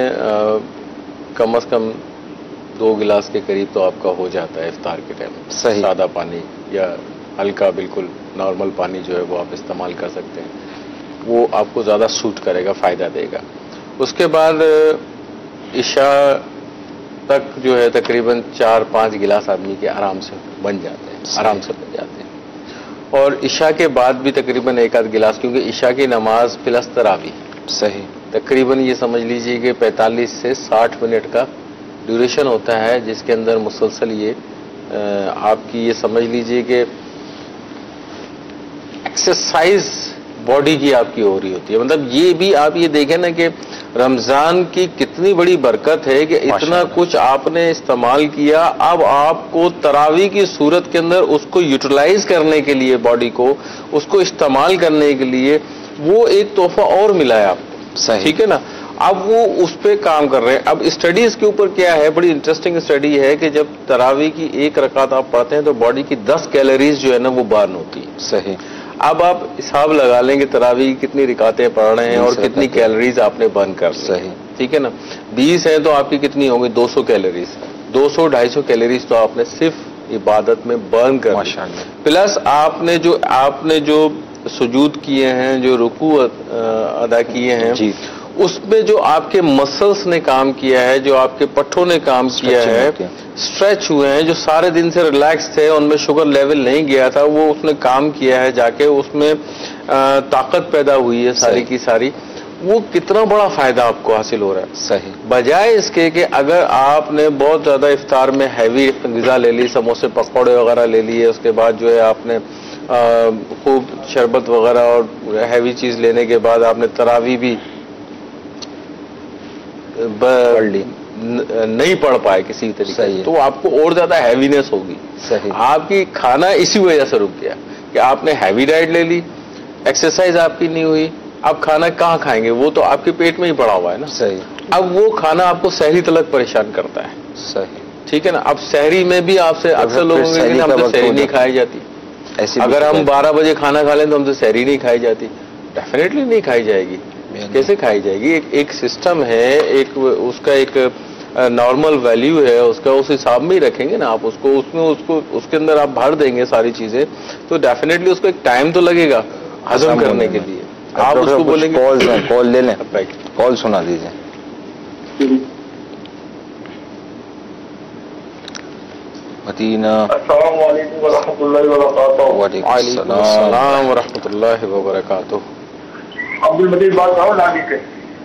کم از کم 2 گلاس کے قریب تو آپ کا ہو جاتا ہے افطار کے ٹائم. صحیح. سادہ پانی یا ہلکا بالکل نارمل پانی جو ہے وہ آپ استعمال کر سکتے ہیں، وہ آپ کو زیادہ سوٹ کرے گا، فائدہ دے گا. اس کے بعد عشاء تک جو ہے تقریباً 4-5 گلاس آدمی کے آرام سے بن جاتے ہیں، آرام سے بن جاتے ہیں. اور عشاء کے بعد بھی تقریباً 1-8 گلاس، کیونکہ عشاء کی نماز پلس تراویح. صحیح. تقریباً یہ سمجھ لیجئے کہ 45 سے 60 منٹ کا ڈیوریشن ہوتا ہے، جس کے اندر مسلسل یہ آپ کی یہ سمجھ لیجئے کہ ایکسرسائز باڈی کی آپ کی ہو رہی ہوتی ہے. مطلب یہ بھی آپ یہ دیکھیں نا کہ رمضان کی کتنی بڑی برکت ہے کہ اتنا کچھ آپ نے استعمال کیا، اب آپ کو تراویح کی صورت کے اندر اس کو یوٹیلائز کرنے کے لیے، باڈی کو اس کو استعمال کرنے کے لیے وہ ایک تحفہ اور ملا ہے آپ کو. ٹھیک ہے نا. اب وہ اس پہ کام کر رہے ہیں. اب اسٹڈیز کے اوپر کیا ہے، بڑی انٹرسٹنگ اسٹڈی ہے کہ جب تراویح کی 1 رکعت آپ پڑھتے ہیں تو باڈی کی 10 کیلوریز جو ہے نا وہ برن ہوتی ہے. صحیح. اب آپ حساب لگا لیں کہ تراویح کی کتنی رکعتیں پڑھ رہے ہیں اور کتنی کیلوریز آپ نے برن کر لی. صحیح. ٹھیک ہے نا. 20 ہیں تو آپ کی کتنی ہوں گی؟ 200 کیلوریز. 200-250 کیلوریز تو آپ نے صرف عبادت میں برن کر لی. پلس آپ نے جو سجود کیے ہیں، جو رکوع ادا کیے ہیں، جی، اس میں جو آپ کے مسلس نے کام کیا ہے، جو آپ کے پٹھوں نے کام کیا ہے، اسٹریچ ہوئے ہیں، جو سارے دن سے ریلیکس تھے، ان میں شوگر لیول نہیں گیا تھا، وہ اس نے کام کیا ہے، جا کے اس میں طاقت پیدا ہوئی ہے ساری کی ساری. وہ کتنا بڑا فائدہ آپ کو حاصل ہو رہا ہے. صحیح. بجائے اس کے کہ اگر آپ نے بہت زیادہ افطار میں ہیوی غذا لے لی، سموسے پکوڑے وغیرہ لے لیے، اس کے بعد جو ہے آپ نے خوب شربت وغیرہ اور ہیوی چیز لینے کے بعد آپ نے تراویح بھی نہیں پڑھ پائے کسی طریقے سے، تو آپ کو اور زیادہ ہیوینس ہوگی. آپ کی کھانا اسی وجہ سے رک گیا کہ آپ نے ہیوی ڈائٹ لے لی، ایکسرسائز آپ کی نہیں ہوئی، اب کھانا کہاں کھائیں گے؟ وہ تو آپ کے پیٹ میں ہی پڑا ہوا ہے نا. اب وہ کھانا آپ کو سحری تلک پریشان کرتا ہے. ٹھیک ہے نا. اب سحری میں بھی آپ سے اکثر لوگوں کے ہم سے سحری نہیں کھائی جاتی. اگر ہم 12 بجے کھانا کھا لیں تو ہم سے سحری نہیں کھائی جاتی. ڈیفینیٹلی نہیں کھائی جائے گی. کیسے کھائی جائے گی؟ ایک سسٹم ہے، ایک اس کا ایک نارمل ویلیو ہے، اس کا اس حساب میں ہی رکھیں گے نا آپ. اس کے اندر آپ بھر دیں گے ساری چیزیں تو ڈیفینیٹلی اس کو ایک ٹائم تو لگے گا ہضم کرنے کے لیے. آپ اس کو بولیں گے کال لے لیں، کال سنا دیجیے. مدینہ. السلام علیکم ورحمۃ اللہ وبرکاتہ. وعلیکم السلام ورحمۃ اللہ وبرکاتہ. عبد المجید بات کر رہا ہوں ناگی سے.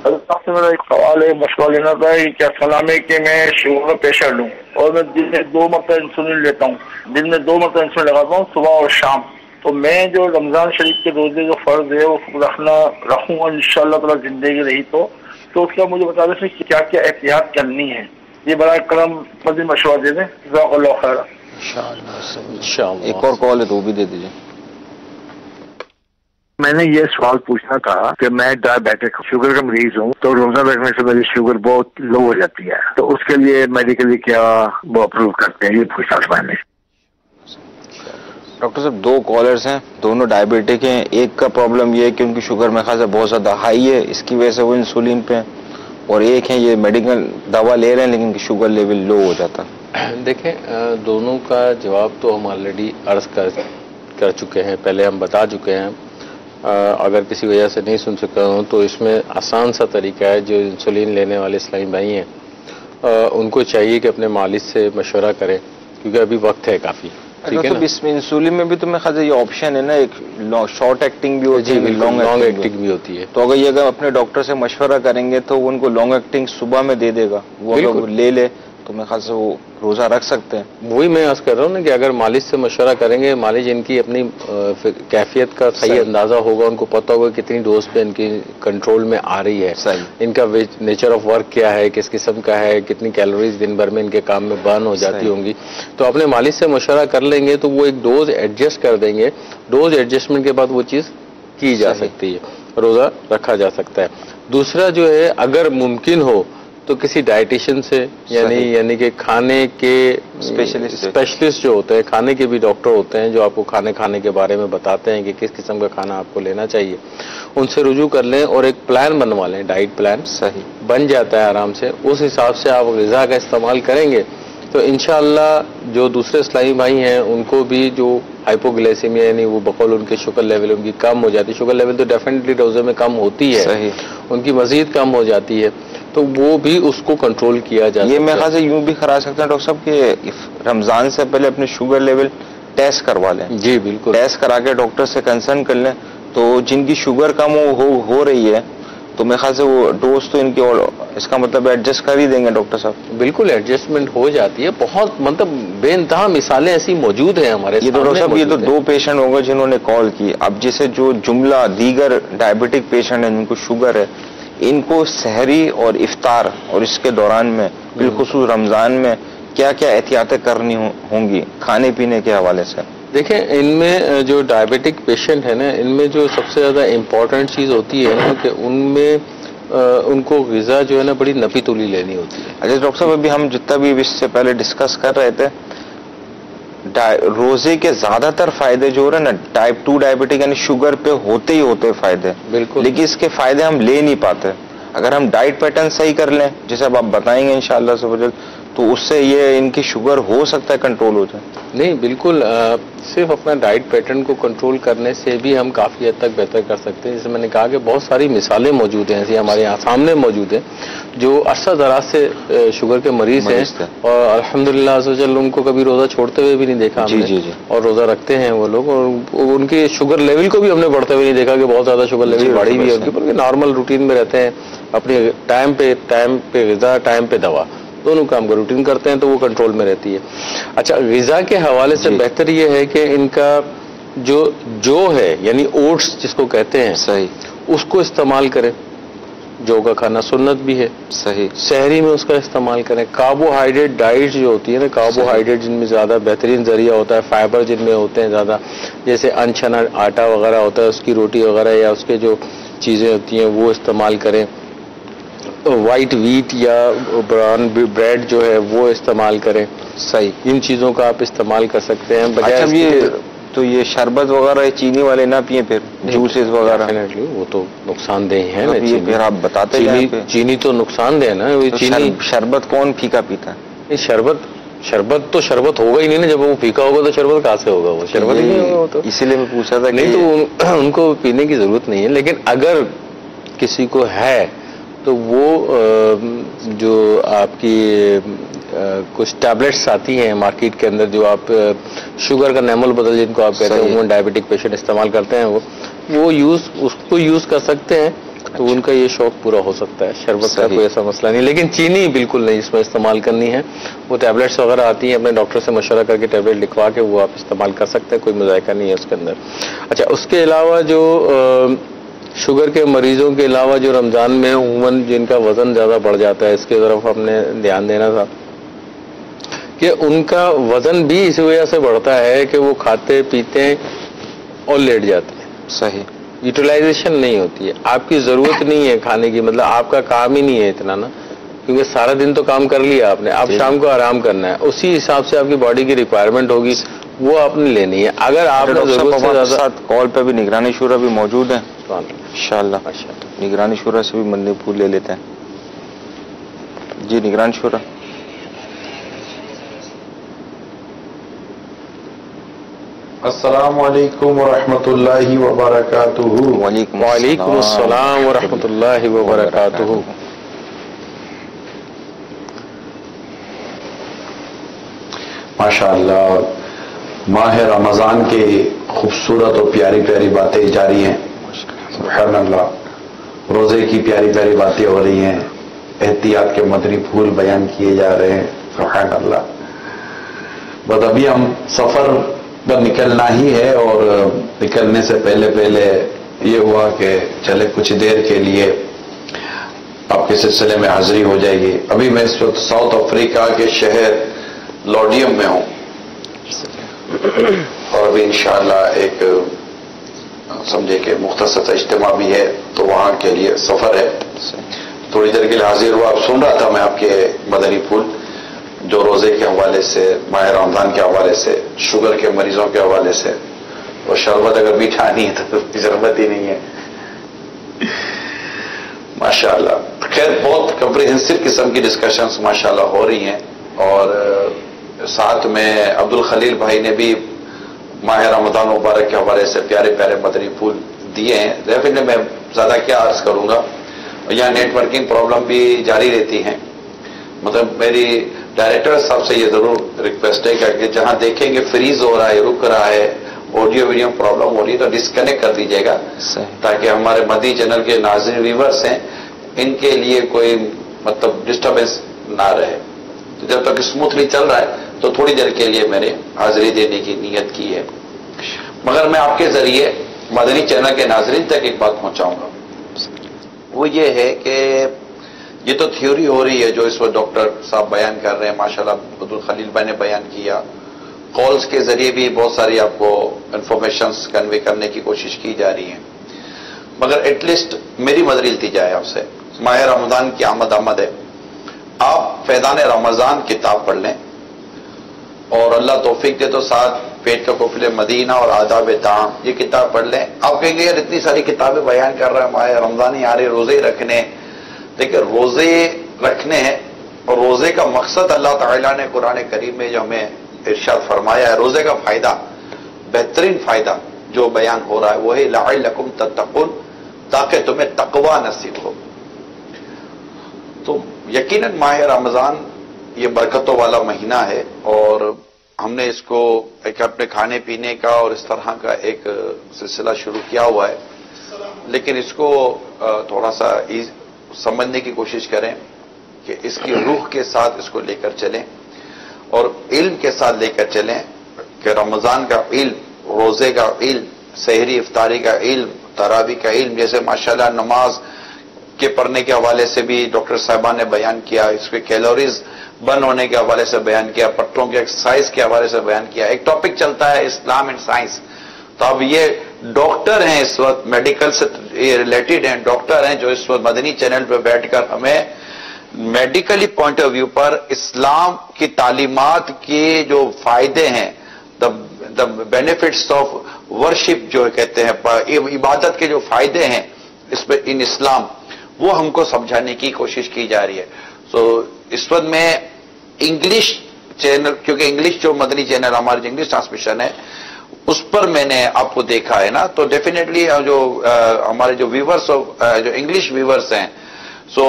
حضرت سے میرا ایک سوال ہے، مشورہ لینا تھا. کیا سلام ہے کہ میں شوگر کا پیشنٹ ہوں اور میں دن میں 2 مرتبہ انسولین لیتا ہوں، دن میں 2 مرتبہ انسولین لگاتا ہوں، صبح اور شام. تو میں جو رمضان شریف کے روزے جو فرض ہے وہ رکھوں گا انشاءاللہ تعالی زندگی رہی تو اس کا مجھے بتا دیں کہ کیا کیا احتیاط کرنی ہے. یہ بڑا کرم مزید مشورہ دے دیں. جزاک اللہ خیر. ایک اور کال ہے تو وہ بھی دے دیجیے. میں نے یہ سوال پوچھنا تھا کہ میں ڈائبیٹک شوگر کا مریض ہوں، تو روزہ رکھنے سے میری شوگر بہت لو ہو جاتی ہے، تو اس کے لیے میڈیکلی کیا وہ اپروو کرتے ہیں؟ یہ پوچھنا تھا میں نے. ڈاکٹر صاحب 2 کالرز ہیں، دونوں ڈائبیٹک ہیں. ایک کا پرابلم یہ ہے کہ ان کی شوگر میں خاصا بہت زیادہ ہائی ہے، اس کی وجہ سے وہ انسولین پہ ہیں، اور ایک ہے یہ میڈیکل دوا لے رہے ہیں لیکن ان کی شوگر لیول لو ہو جاتا. دیکھیں دونوں کا جواب تو ہم آلریڈی عرض کر چکے ہیں، پہلے ہم بتا چکے ہیں. اگر کسی وجہ سے نہیں سن سکا ہوں تو اس میں آسان سا طریقہ ہے. جو انسولین لینے والے اسلامی بھائی ہیں ان کو چاہیے کہ اپنے مالج سے مشورہ کریں، کیونکہ ابھی وقت ہے کافی. ٹھیک ہے نا. اس میں انسولین میں بھی تو میں خاصا یہ آپشن ہے نا، ایک شارٹ ایکٹنگ بھی ہوتی ہے، لانگ ایکٹنگ بھی ہوتی ہے. تو اگر یہ اگر اپنے ڈاکٹر سے مشورہ کریں گے تو ان کو لانگ ایکٹنگ صبح میں دے دے گا، وہ اگر وہ لے لے تو میں خاصا وہ روزہ رکھ سکتے ہیں. وہی میں عرض کر رہا ہوں نا کہ اگر مالج سے مشورہ کریں گے، مالج ان کی اپنی کیفیت کا صحیح اندازہ ہوگا، ان کو پتہ ہوگا کتنی ڈوز پہ ان کی کنٹرول میں آ رہی ہے، ان کا نیچر آف ورک کیا ہے، کس قسم کا ہے، کتنی کیلوریز دن بھر میں ان کے کام میں برن ہو جاتی ہوں گی. تو اپنے مالج سے مشورہ کر لیں گے تو وہ ایک ڈوز ایڈجسٹ کر دیں گے. ڈوز ایڈجسٹمنٹ کے بعد وہ چیز کی جا سکتی ہے، روزہ رکھا جا سکتا ہے. دوسرا جو ہے اگر ممکن ہو تو کسی ڈائٹیشین سے یعنی کہ کھانے کے اسپیشلسٹ جو ہوتے ہیں، کھانے کے بھی ڈاکٹر ہوتے ہیں جو آپ کو کھانے کے بارے میں بتاتے ہیں کہ کس قسم کا کھانا آپ کو لینا چاہیے، ان سے رجوع کر لیں اور ایک پلان بنوا لیں. ڈائٹ پلان صحیح بن جاتا ہے آرام سے. اس حساب سے آپ غذا کا استعمال کریں گے تو انشاءاللہ جو دوسرے اسلامی بھائی ہیں ان کو بھی جو ہائپوگلیسیمیا یعنی وہ بقول ان کے شوگر لیول ان کی کم ہو جاتی ہے. شوگر لیول تو ڈیفینیٹلی روزے میں کم ہوتی ہے، ان کی مزید کم ہو جاتی ہے، تو وہ بھی اس کو کنٹرول کیا جا سکتا ہے. یہ میں خاصا یوں بھی کرا سکتا ہوں ڈاکٹر صاحب کہ رمضان سے پہلے اپنے شوگر لیول ٹیسٹ کروا لیں. جی بالکل. ٹیسٹ کرا کے ڈاکٹر سے کنسرن کر لیں. تو جن کی شوگر کم ہو رہی ہے تو میں خاص سے وہ ڈوز تو ان کی اس کا مطلب ایڈجسٹ کر ہی دیں گے ڈاکٹر صاحب. بالکل ایڈجسٹمنٹ ہو جاتی ہے. بہت مطلب بے انتہا مثالیں ایسی موجود ہیں ہمارے یہ تو ڈاکٹر صاحب یہ تو 2 پیشنٹ ہوں گے جنہوں نے کال کی. اب جیسے جو جملہ دیگر ڈائبٹک پیشنٹ ہیں جن کو شوگر ہے، ان کو سحری اور افطار اور اس کے دوران میں بالخصوص رمضان میں کیا کیا احتیاطیں کرنی ہوں گی کھانے پینے کے حوالے سے؟ دیکھیں ان میں جو ڈائبٹک پیشنٹ ہے نا، ان میں جو سب سے زیادہ امپورٹنٹ چیز ہوتی ہے نا کہ ان میں ان کو غذا جو ہے نا بڑی نپی تولی لینی ہوتی ہے. اچھا ڈاکٹر صاحب ابھی ہم جتنا بھی اس سے پہلے ڈسکس کر رہے تھے، روزے کے زیادہ تر فائدے جو ہو رہے ہیں نا ٹائپ 2 ڈائبٹک یعنی شوگر پہ ہوتے ہی ہوتے فائدے، بالکل، لیکن اس کے فائدے ہم لے نہیں پاتے. اگر ہم ڈائٹ پیٹرن صحیح کر لیں جیسے اب آپ بتائیں گے انشاءاللہ سے وجل، تو اس سے یہ ان کی شوگر ہو سکتا ہے کنٹرول ہو جائے. نہیں بالکل، صرف اپنا ڈائٹ پیٹرن کو کنٹرول کرنے سے بھی ہم کافی حد تک بہتر کر سکتے ہیں. جیسے میں نے کہا کہ بہت ساری مثالیں موجود ہیں ایسی ہمارے یہاں سامنے موجود ہیں جو عرصہ دراز سے شوگر کے مریض ہیں اور الحمدللہ عز و جل ان کو کبھی روزہ چھوڑتے ہوئے بھی نہیں دیکھا ہم نے، اور روزہ رکھتے ہیں وہ لوگ، اور ان کے شوگر لیول کو بھی ہم نے بڑھتے ہوئے نہیں دیکھا کہ بہت زیادہ شوگر لیول بڑھی ہوئی ہے ان کی، بلکہ نارمل روٹین میں رہتے ہیں. اپنی ٹائم پہ غذا، ٹائم پہ دوا، دونوں کام کا روٹین کرتے ہیں تو وہ کنٹرول میں رہتی ہے. اچھا غذا کے حوالے سے بہتر یہ ہے کہ ان کا جو ہے یعنی اوٹس جس کو کہتے ہیں صحیح، اس کو استعمال کریں. جو کا کھانا سنت بھی ہے. صحیح، سحری میں اس کا استعمال کریں. کاربوہائیڈریٹ ڈائٹ جو ہوتی ہے نا، کاربوہائیڈریٹ جن میں زیادہ بہترین ذریعہ ہوتا ہے، فائبر جن میں ہوتے ہیں زیادہ، جیسے انچنا آٹا وغیرہ ہوتا ہے، اس کی روٹی وغیرہ یا اس کے جو چیزیں ہوتی ہیں وہ استعمال کریں. وائٹ ویٹ یا براؤن بریڈ جو ہے وہ استعمال کریں. صحیح. ان چیزوں کا آپ استعمال کر سکتے ہیں. اچھا، یہ شربت وغیرہ چینی والے نہ پیئیں پھر، جوسز وغیرہ وہ تو نقصان دہ ہے نا. پھر آپ بتاتے ہیں چینی تو نقصان دہ ہے نا. شربت کون پھیکا پیتا ہے؟ شربت تو شربت ہوگا ہی نہیں نا. جب وہ پھیکا ہوگا تو شربت کہاں سے ہوگا؟ وہ شربت ہی نہیں ہوگا. تو اسی لیے میں پوچھا تھا. نہیں تو ان کو پینے کی ضرورت نہیں ہے. لیکن اگر کسی کو ہے تو وہ جو آپ کی کچھ ٹیبلٹس آتی ہیں مارکیٹ کے اندر، جو آپ شوگر کا نیمل بدل جن کو آپ کہتے ہیں، عموماً ڈائبٹک پیشنٹ استعمال کرتے ہیں، وہ اس کو یوز کر سکتے ہیں. تو ان کا یہ شوق پورا ہو سکتا ہے. شربت کا کوئی ایسا مسئلہ نہیں. لیکن چینی بالکل نہیں اس میں استعمال کرنی ہے. وہ ٹیبلٹس وغیرہ آتی ہیں، اپنے ڈاکٹر سے مشورہ کر کے ٹیبلٹ لکھوا کے وہ آپ استعمال کر سکتے ہیں. کوئی مذائقہ نہیں ہے اس کے اندر. اچھا، اس کے علاوہ جو شوگر کے مریضوں کے علاوہ جو رمضان میں عموماً جن کا وزن زیادہ بڑھ جاتا ہے، اس کی طرف ہم نے دھیان دینا تھا کہ ان کا وزن بھی اس وجہ سے بڑھتا ہے کہ وہ کھاتے پیتے ہیں اور لیٹ جاتے ہیں. صحیح. یوٹیلائزیشن نہیں ہوتی ہے. آپ کی ضرورت نہیں ہے کھانے کی، مطلب آپ کا کام ہی نہیں ہے اتنا نا، کیونکہ سارا دن تو کام کر لیا آپ نے. اب شام کو آرام کرنا ہے. اسی حساب سے آپ کی باڈی کی ریکوائرمنٹ ہوگی، وہ آپ نے لینی ہے. اگر آپ نے ضرورت سے زیادہ ساتھ کال پہ بھی نگرانی شورا بھی موجود ہے انشاءاللہ. نگرانی شورا سے بھی مندی پھول لے لیتے ہیں. جی نگرانی شورا. السلام علیکم ورحمۃ اللہ وبرکاتہ. وعلیکم السلام ورحمۃ اللہ وبرکاتہ. ماشاء اللہ، ماہ رمضان کی خوبصورت اور پیاری پیاری باتیں جاری ہیں. سبحان اللہ، روزے کی پیاری پیاری باتیں ہو رہی ہیں، احتیاط کے مدنی پھول بیان کیے جا رہے ہیں. سبحان اللہ. بس ابھی ہم سفر پر نکلنا ہی ہے، اور نکلنے سے پہلے یہ ہوا کہ چلے کچھ دیر کے لیے آپ کے سلسلے میں حاضری ہو جائے گی. ابھی میں اس وقت ساؤتھ افریقہ کے شہر لوڈیم میں ہوں، اور ابھی انشاءاللہ ایک سمجھے کہ مختصر اجتماع بھی ہے، تو وہاں کے لیے سفر ہے. تھوڑی دیر کے لیے حاضر ہوا. اب سن رہا تھا میں آپ کے مدنی پھول جو روزے کے حوالے سے، ماہ رمضان کے حوالے سے، شوگر کے مریضوں کے حوالے سے، اور شربت اگر میٹھا نہیں ہے تو ضرورت ہی نہیں ہے. ماشاءاللہ. خیر، بہت کمپریہنسو قسم کی ڈسکشنز ماشاءاللہ ہو رہی ہیں، اور ساتھ میں عبد الخلیل بھائی نے بھی ماہ رمضان مبارک کے حوالے سے پیارے پیارے مدنی پھول دیے ہیں. ڈیفینیٹلی میں زیادہ کیا عرض کروں گا، یہاں نیٹ ورکنگ پرابلم بھی جاری رہتی ہیں. مطلب میری ڈائریکٹر صاحب سے یہ ضرور ریکویسٹ ہے کہ جہاں دیکھیں گے فریز ہو رہا ہے، رک رہا ہے، آڈیو ویڈیو پرابلم ہو رہی ہے، تو ڈسکنیکٹ کر دیجیے گا، تاکہ ہمارے مدنی چینل کے ناظرین ویورز ہیں ان کے لیے کوئی مطلب ڈسٹربنس نہ رہے. جب تک اسموتھلی چل رہا ہے تو تھوڑی دیر کے لیے میں نے حاضری دینے کی نیت کی ہے. مگر میں آپ کے ذریعے مدنی چینل کے ناظرین تک ایک بات پہنچاؤں گا. وہ یہ ہے کہ یہ تو تھیوری ہو رہی ہے جو اس وقت ڈاکٹر صاحب بیان کر رہے ہیں، ماشاءاللہ عبد الخلیل بھائی نے بیان کیا. کالز کے ذریعے بھی بہت ساری آپ کو انفارمیشنز کنوے کرنے کی کوشش کی جا رہی ہیں. مگر ایٹ لیسٹ میری مدنی التجا ہے آپ سے، ماہ رمضان کی آمد ہے، آپ فیضان رمضان کتاب پڑھ لیں، اور اللہ توفیق دے تو ساتھ پیٹ کا قفل مدینہ اور آداب طعام یہ کتاب پڑھ لیں. آپ کہیں گے یار اتنی ساری کتابیں بیان کر رہے ہیں، ماہ رمضان ہی آ رہے، روزے رکھنے. دیکھیں، روزے رکھنے ہیں، اور روزے کا مقصد اللہ تعالیٰ نے قرآن کریم میں جو ہمیں ارشاد فرمایا ہے، روزے کا فائدہ، بہترین فائدہ جو بیان ہو رہا ہے وہ ہے لعلکم تتقون، تاکہ تمہیں تقوی نصیب ہو. تو یقیناً ماہ رمضان یہ برکتوں والا مہینہ ہے، اور ہم نے اس کو ایک اپنے کھانے پینے کا اور اس طرح کا ایک سلسلہ شروع کیا ہوا ہے. لیکن اس کو تھوڑا سا سمجھنے کی کوشش کریں کہ اس کی روح کے ساتھ اس کو لے کر چلیں، اور علم کے ساتھ لے کر چلیں کہ رمضان کا علم روزے کا علم، سحری افطاری کا علم، تراویح کا علم، جیسے ماشاءاللہ نماز کے پڑھنے کے حوالے سے بھی ڈاکٹر صاحبان نے بیان کیا، اس کے کیلوریز برن ہونے کے حوالے سے بیان کیا، پٹھوں کے ایکسرسائز کے حوالے سے بیان کیا. ایک ٹاپک چلتا ہے اسلام اینڈ سائنس. تو اب یہ ڈاکٹر ہیں اس وقت، میڈیکل سے ریلیٹڈ ہیں، ڈاکٹر ہیں جو اس وقت مدنی چینل پہ بیٹھ کر ہمیں میڈیکلی پوائنٹ آف ویو پر اسلام کی تعلیمات کے جو فائدے ہیں، دا بینیفٹس آف ورشپ جو کہتے ہیں، عبادت کے جو فائدے ہیں اس پہ ان اسلام، وہ ہم کو سمجھانے کی کوشش کی جا رہی ہے. سو اس وقت میں انگلش چینل، کیونکہ انگلش جو مدنی چینل ہماری جو انگلش ٹرانسمیشن ہے اس پر میں نے آپ کو دیکھا ہے نا، تو ڈیفینیٹلی جو ہمارے جو ویورز جو انگلش ویورز ہیں، سو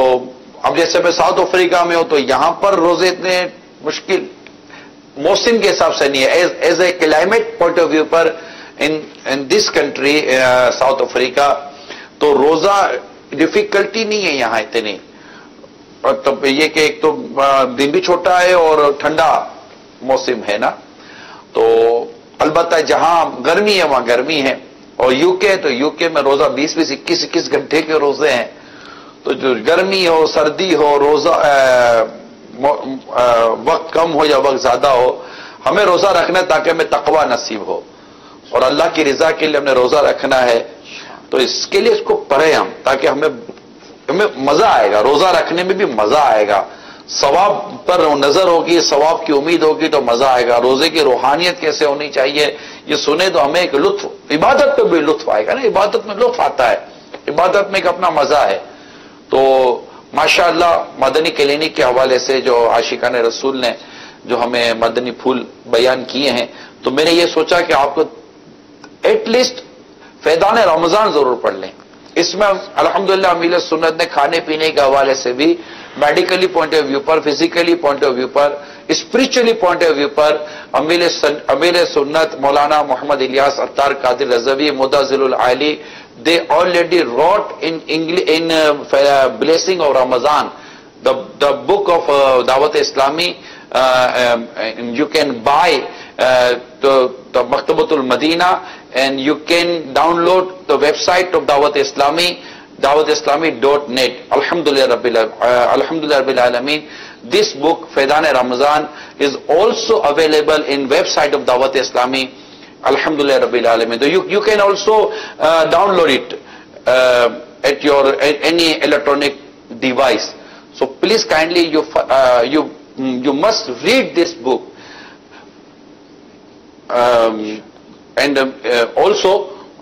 اب جیسے میں ساؤتھ افریقہ میں ہوں تو یہاں پر روزے اتنے مشکل موسم کے حساب سے نہیں ہے. As a climate point of view پر in this country South Africa تو روزہ ڈیفیکلٹی نہیں ہے یہاں اتنی. اور تب یہ کہ ایک تو دن بھی چھوٹا ہے اور ٹھنڈا موسم ہے نا، تو البتہ جہاں گرمی ہے وہاں گرمی ہے. اور یو کے میں روزہ 20 21 گھنٹے کے روزے ہیں. تو جو گرمی ہو سردی ہو، روزہ وقت کم ہو یا وقت زیادہ ہو، ہمیں روزہ رکھنا ہے تاکہ ہمیں تقوی نصیب ہو اور اللہ کی رضا کے لیے ہم نے روزہ رکھنا ہے. تو اس کے لیے اس کو پڑھیں ہم، تاکہ ہمیں مزہ آئے گا، روزہ رکھنے میں بھی مزہ آئے گا، ثواب پر نظر ہوگی، ثواب کی امید ہوگی تو مزہ آئے گا. روزے کی روحانیت کیسے ہونی چاہیے یہ سنیں تو ہمیں ایک لطف، عبادت پہ بھی لطف آئے گا نا. عبادت میں لطف آتا ہے، عبادت میں ایک اپنا مزہ ہے. تو ماشاءاللہ مدنی کلینک کے حوالے سے جو عاشقان رسول نے جو ہمیں مدنی پھول بیان کیے ہیں، تو میں نے یہ سوچا کہ آپ کو ایٹ لیسٹ فیضان رمضان ضرور پڑھ لیں. اس میں الحمدللہ امیل سنت نے کھانے پینے کے حوالے سے بھی میڈیکلی پوائنٹ آف ویو پر، فزیکلی پوائنٹ آف ویو پر، اسپرچولی پوائنٹ آف ویو پر امیر سنت مولانا محمد الیاس عطار قادر Rizvi مدظل العالی they already wrote in English in blessing of Ramadan the book of Dawat Islami. You can buy the Maktabatul Madina and you can download the website of Dawat Islami, dawatislami.net. Alhamdulillah Rabbil Alameen. This book Faidan Ramadan is also available in website of Dawat Islami. Alhamdulillah Rabbil Alameen. So you can also download it at your any electronic device. So please kindly you must read this book. And also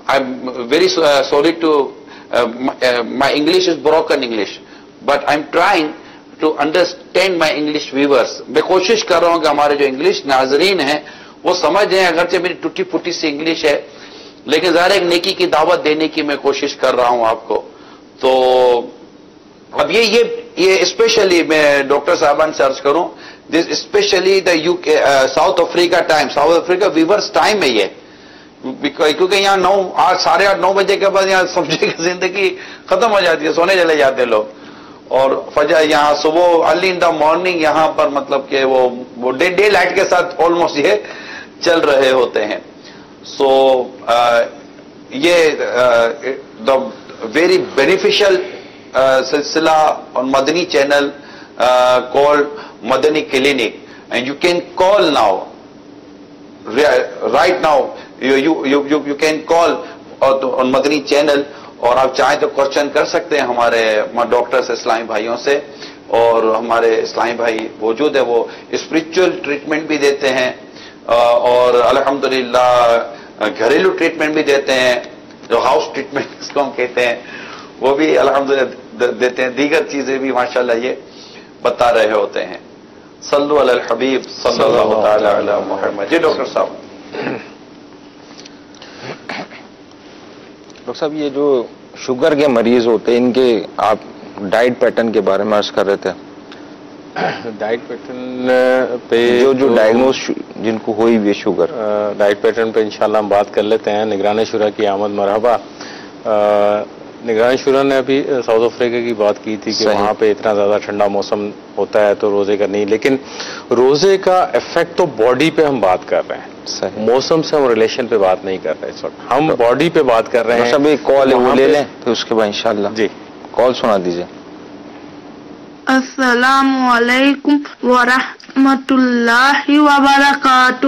I'm very sorry to my English is broken English, but I'm trying to understand my English viewers. میں کوشش کر رہا ہوں کہ ہمارے جو English ناظرین ہیں وہ سمجھ جائیں، اگرچہ میری ٹوٹی پھوٹی سی انگلش ہے لیکن ظاہر ایک نیکی کی دعوت دینے کی میں کوشش کر رہا ہوں آپ کو. تو اب یہ اسپیشلی میں ڈاکٹر صاحبان سے عرض کروں، دس اسپیشلی دا یو کے South Africa time, South Africa viewers time ہے یہ، کیونکہ یہاں 8:30 9 بجے کے بعد یہاں سمجھے کہ زندگی ختم ہو جاتی ہے، سونے چلے جاتے لوگ. اور فجر یہاں صبح ارلی ان دا مارننگ یہاں پر مطلب کہ وہ ڈے لائٹ کے ساتھ آلموسٹ یہ چل رہے ہوتے ہیں. سو یہ دا ویری بینیفیشل سلسلہ اور Madani channel called Madani clinic, and you can call now right now you can call on Madani channel, اور آپ چاہیں تو کوشچن کر سکتے ہیں ہمارے ڈاکٹرز اسلامی بھائیوں سے. اور ہمارے اسلامی بھائی موجود ہیں، وہ اسپرچل ٹریٹمنٹ بھی دیتے ہیں اور الحمدللہ گھریلو ٹریٹمنٹ بھی دیتے ہیں، جو ہاؤس ٹریٹمنٹ اس کو ہم کہتے ہیں وہ بھی الحمدللہ دیتے ہیں. دیگر چیزیں بھی ماشاءاللہ یہ بتا رہے ہوتے ہیں. صلو علی الحبیب صلی اللہ تعالی علی محمد. جی ڈاکٹر صاحب. ڈاکٹر صاحب یہ جو شوگر کے مریض ہوتے ہیں ان کے آپ ڈائٹ پیٹرن کے بارے میں عرض کر رہے تھے. ڈائٹ پیٹرن پہ جو ڈائگنوز جن کو ہوئی ہوئی شوگر، ڈائٹ پیٹرن پہ انشاءاللہ ہم بات کر لیتے ہیں. نگران شورا کی آمد مرحبا. نگران شورا نے ابھی ساؤتھ افریقہ کی بات کی تھی کہ وہاں پہ اتنا زیادہ ٹھنڈا موسم ہوتا ہے تو روزے کا نہیں، لیکن روزے کا افیکٹ تو باڈی پہ ہم بات کر رہے ہیں. موسم سے ہم ریلیشن پہ بات نہیں کر رہے اس وقت, ہم باڈی پہ بات کر رہے ہیں. سب ایک کال ہے وہ لے لیں پھر اس کے بعد انشاءاللہ. جی کال سنا دیجیے. السلام علیکم ورحمۃ اللہ وبرکاتہ.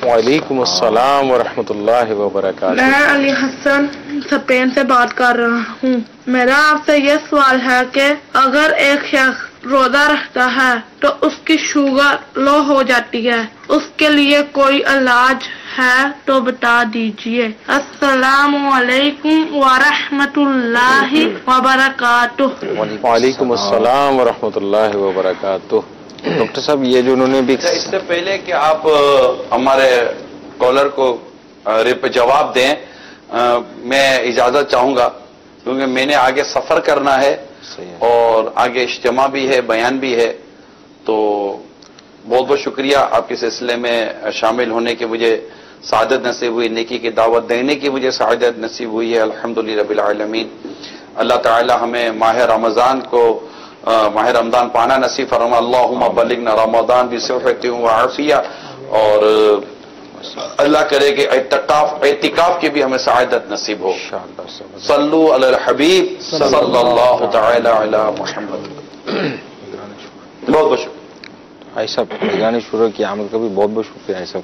وعلیکم السلام ورحمۃ اللہ وبرکاتہ. میں علی حسن اسپین سے بات کر رہا ہوں. میرا آپ سے یہ سوال ہے کہ اگر ایک شخص روزہ رکھتا ہے تو اس کی شوگر لو ہو جاتی ہے, اس کے لیے کوئی علاج ہے تو بتا دیجئے. السلام علیکم ورحمۃ اللہ وبرکاتہ. وعلیکم السلام ورحمۃ اللہ وبرکاتہ. ڈاکٹر صاحب یہ جو انہوں نے بھی اس سے پہلے کہ آپ ہمارے کالر کو جواب دیں, میں اجازت چاہوں گا کیونکہ میں نے آگے سفر کرنا ہے اور آگے اجتماع بھی ہے, بیان بھی ہے. تو بہت بہت شکریہ آپ کے سلسلے میں شامل ہونے کی مجھے سعادت نصیب ہوئی, نیکی کی دعوت دینے کی مجھے سعادت نصیب ہوئی ہے. الحمدللہ رب العالمین. اللہ تعالی ہمیں ماہ رمضان کو ماہ رمضان پانا نصیب فرما. اللہم بلغنا رمضان بصحت و عافیہ. اور اللہ کرے کہ اعتکاف کی بھی ہمیں سعادت نصیب ہو. صلو علی الحبیب صلی اللہ تعالی علی محمد. بہت بہت شکریہ بھائی صاحب. نگرانی شورا کی آمد کا بھی بہت بہت شکریہ بھائی صاحب.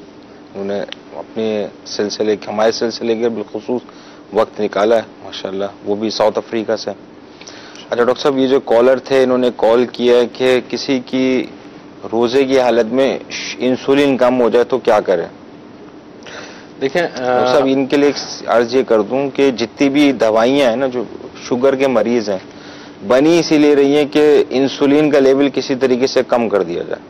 انہوں نے اپنے سلسلے ہمارے سلسلے کے بالخصوص وقت نکالا ہے ماشاءاللہ, وہ بھی ساؤتھ افریقہ سے. اچھا ڈاکٹر صاحب یہ جو کالر تھے انہوں نے کال کیا ہے کہ کسی کی روزے کی حالت میں انسولین کم ہو جائے تو کیا کرے. دیکھیں صاحب ان کے لیے عرض یہ کر دوں کہ جتنی بھی دوائیاں ہیں نا جو شوگر کے مریض ہیں بنی اسی لیے رہی ہیں کہ انسولین کا لیول کسی طریقے سے کم کر دیا جائے.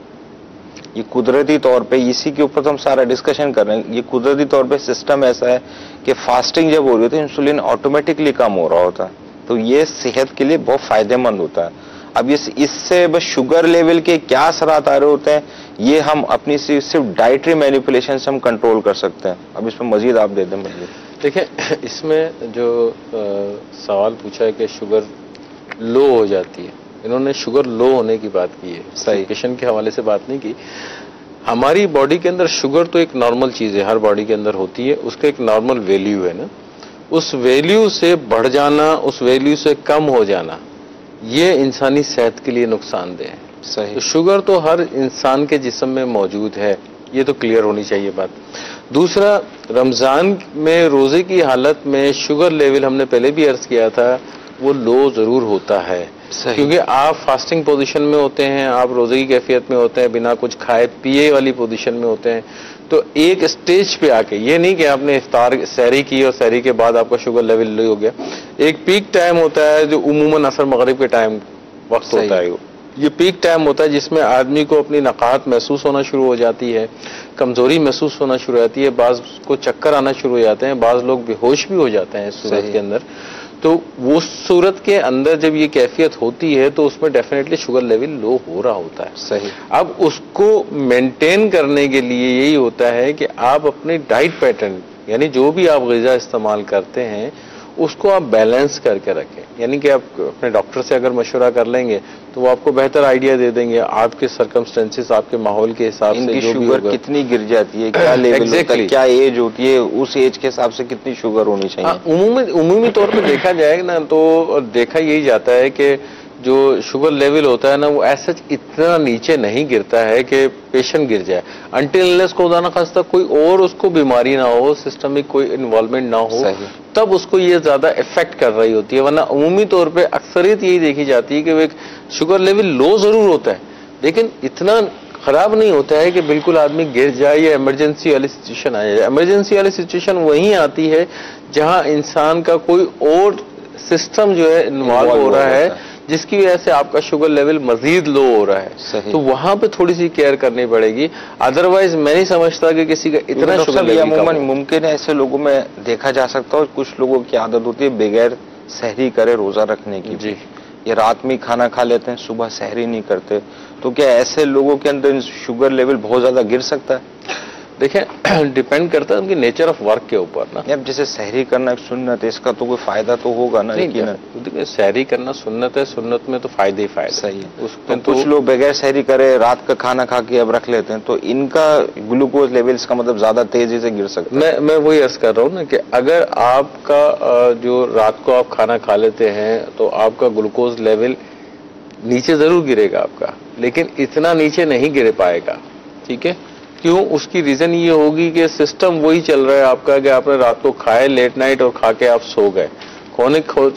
یہ قدرتی طور پہ اسی کے اوپر تو ہم سارا ڈسکشن کر رہے ہیں. یہ قدرتی طور پہ سسٹم ایسا ہے کہ فاسٹنگ جب ہو رہی ہوتی ہے انسولین آٹومیٹکلی کم ہو رہا ہوتا ہے, تو یہ صحت کے لیے بہت فائدہ مند ہوتا ہے. اب اس سے بس شوگر لیول کے کیا اثرات آ رہے ہوتے ہیں یہ ہم اپنی صرف ڈائٹری مینیپولیشن سے ہم کنٹرول کر سکتے ہیں. اب اس میں مزید آپ دے دیں. دیکھیں اس میں جو سوال پوچھا ہے کہ شوگر لو ہو جاتی ہے, انہوں نے شوگر لو ہونے کی بات کی ہے, صحیح پیشنٹ کے حوالے سے بات نہیں کی. ہماری باڈی کے اندر شوگر تو ایک نارمل چیز ہے, ہر باڈی کے اندر ہوتی ہے, اس کا ایک نارمل ویلیو ہے نا. اس ویلیو سے بڑھ جانا, اس ویلیو سے کم ہو جانا, یہ انسانی صحت کے لیے نقصان دہ ہے. صحیح. تو شوگر تو ہر انسان کے جسم میں موجود ہے, یہ تو کلیئر ہونی چاہیے بات. دوسرا, رمضان میں روزے کی حالت میں شوگر لیول ہم نے پہلے بھی عرض کیا تھا وہ لو ضرور ہوتا ہے. کیونکہ آپ فاسٹنگ پوزیشن میں ہوتے ہیں, آپ روزے کی کیفیت میں ہوتے ہیں, بنا کچھ کھائے پیے والی پوزیشن میں ہوتے ہیں. تو ایک اسٹیج پہ آ کے, یہ نہیں کہ آپ نے افطار سحری کی اور سحری کے بعد آپ کا شوگر لیول لو ہو گیا. ایک پیک ٹائم ہوتا ہے جو عموماً عصر مغرب کے ٹائم وقت ہوتا ہے. یہ پیک ٹائم ہوتا ہے جس میں آدمی کو اپنی نقاہت محسوس ہونا شروع ہو جاتی ہے, کمزوری محسوس ہونا شروع ہو جاتی ہے, بعض کو چکر آنا شروع ہو جاتے ہیں, بعض لوگ بے ہوش بھی ہو جاتے ہیں اس صورت کے اندر. تو وہ صورت کے اندر جب یہ کیفیت ہوتی ہے تو اس میں ڈیفینیٹلی شوگر لیول لو ہو رہا ہوتا ہے. صحیح. اب اس کو مینٹین کرنے کے لیے یہی ہوتا ہے کہ آپ اپنے ڈائٹ پیٹرن, یعنی جو بھی آپ غذا استعمال کرتے ہیں اس کو آپ بیلنس کر کے رکھیں. یعنی کہ آپ اپنے ڈاکٹر سے اگر مشورہ کر لیں گے تو وہ آپ کو بہتر آئیڈیا دے دیں گے, آپ کے سرکمسٹینسز, آپ کے ماحول کے حساب سے جو بھی شوگر کتنی گر جاتی ہے, کیا لیول ہوتا ہے, کیا ایج ہوتی ہے, اس ایج کے حساب سے کتنی شوگر ہونی چاہیے. عمومی طور پہ دیکھا جائے نا تو دیکھا یہی جاتا ہے کہ جو شوگر لیول ہوتا ہے نا وہ ایسا اتنا نیچے نہیں گرتا ہے کہ پیشنٹ گر جائے, انٹل انلیس کو خدا نخواستہ کوئی اور اس کو بیماری نہ ہو, سسٹمک کوئی انوالومنٹ نہ ہو, تب اس کو یہ زیادہ افیکٹ کر رہی ہوتی ہے. ورنہ عمومی طور پہ اکثریت یہی دیکھی جاتی ہے کہ وہ ایک شوگر لیول لو ضرور ہوتا ہے لیکن اتنا خراب نہیں ہوتا ہے کہ بالکل آدمی گر جائے یا ایمرجنسی والی سچویشن آ جائے. ایمرجنسی والی سچویشن وہیں آتی ہے جہاں انسان کا کوئی اور سسٹم جو ہے انوالو ہو رہا ہے جس کی وجہ سے آپ کا شوگر لیول مزید لو ہو رہا ہے. تو وہاں پہ تھوڑی سی کیئر کرنی پڑے گی, ادروائز میں نہیں سمجھتا کہ کسی کا اتنا شوگر لیول ممکن ہے. ایسے لوگوں میں دیکھا جا سکتا ہے, کچھ لوگوں کی عادت ہوتی ہے بغیر سحری کرے روزہ رکھنے کی. جی, یہ رات میں کھانا کھا لیتے ہیں, صبح سحری نہیں کرتے, تو کیا ایسے لوگوں کے اندر شوگر لیول بہت زیادہ گر سکتا ہے؟ دیکھیں ڈیپینڈ کرتا ہے ان کی نیچر آف ورک کے اوپر نا. اب جیسے سحری کرنا ایک سنت ہے، اس کا تو کوئی فائدہ تو ہوگا نا. دیکھیں سحری کرنا سنت ہے، سنت میں تو فائدے ہی فائدہ. صحیح ہے. اس میں کچھ لوگ بغیر سحری کرے رات کا کھانا کھا کے اب رکھ لیتے ہیں، تو ان کا گلوکوز لیولز کا مطلب زیادہ تیزی سے گر سکتا ہے. میں وہی عرض کر رہا ہوں نا کہ اگر آپ کا جو رات کو آپ کھانا کھا لیتے ہیں تو آپ کا گلوکوز لیول نیچے ضرور گرے گا آپ کا، لیکن اتنا نیچے نہیں گر پائے گا. ٹھیک ہے، کیوں؟ اس کی ریزن یہ ہوگی کہ سسٹم وہی چل رہا ہے آپ کا کہ آپ نے رات کو کھائے لیٹ نائٹ اور کھا کے آپ سو گئے.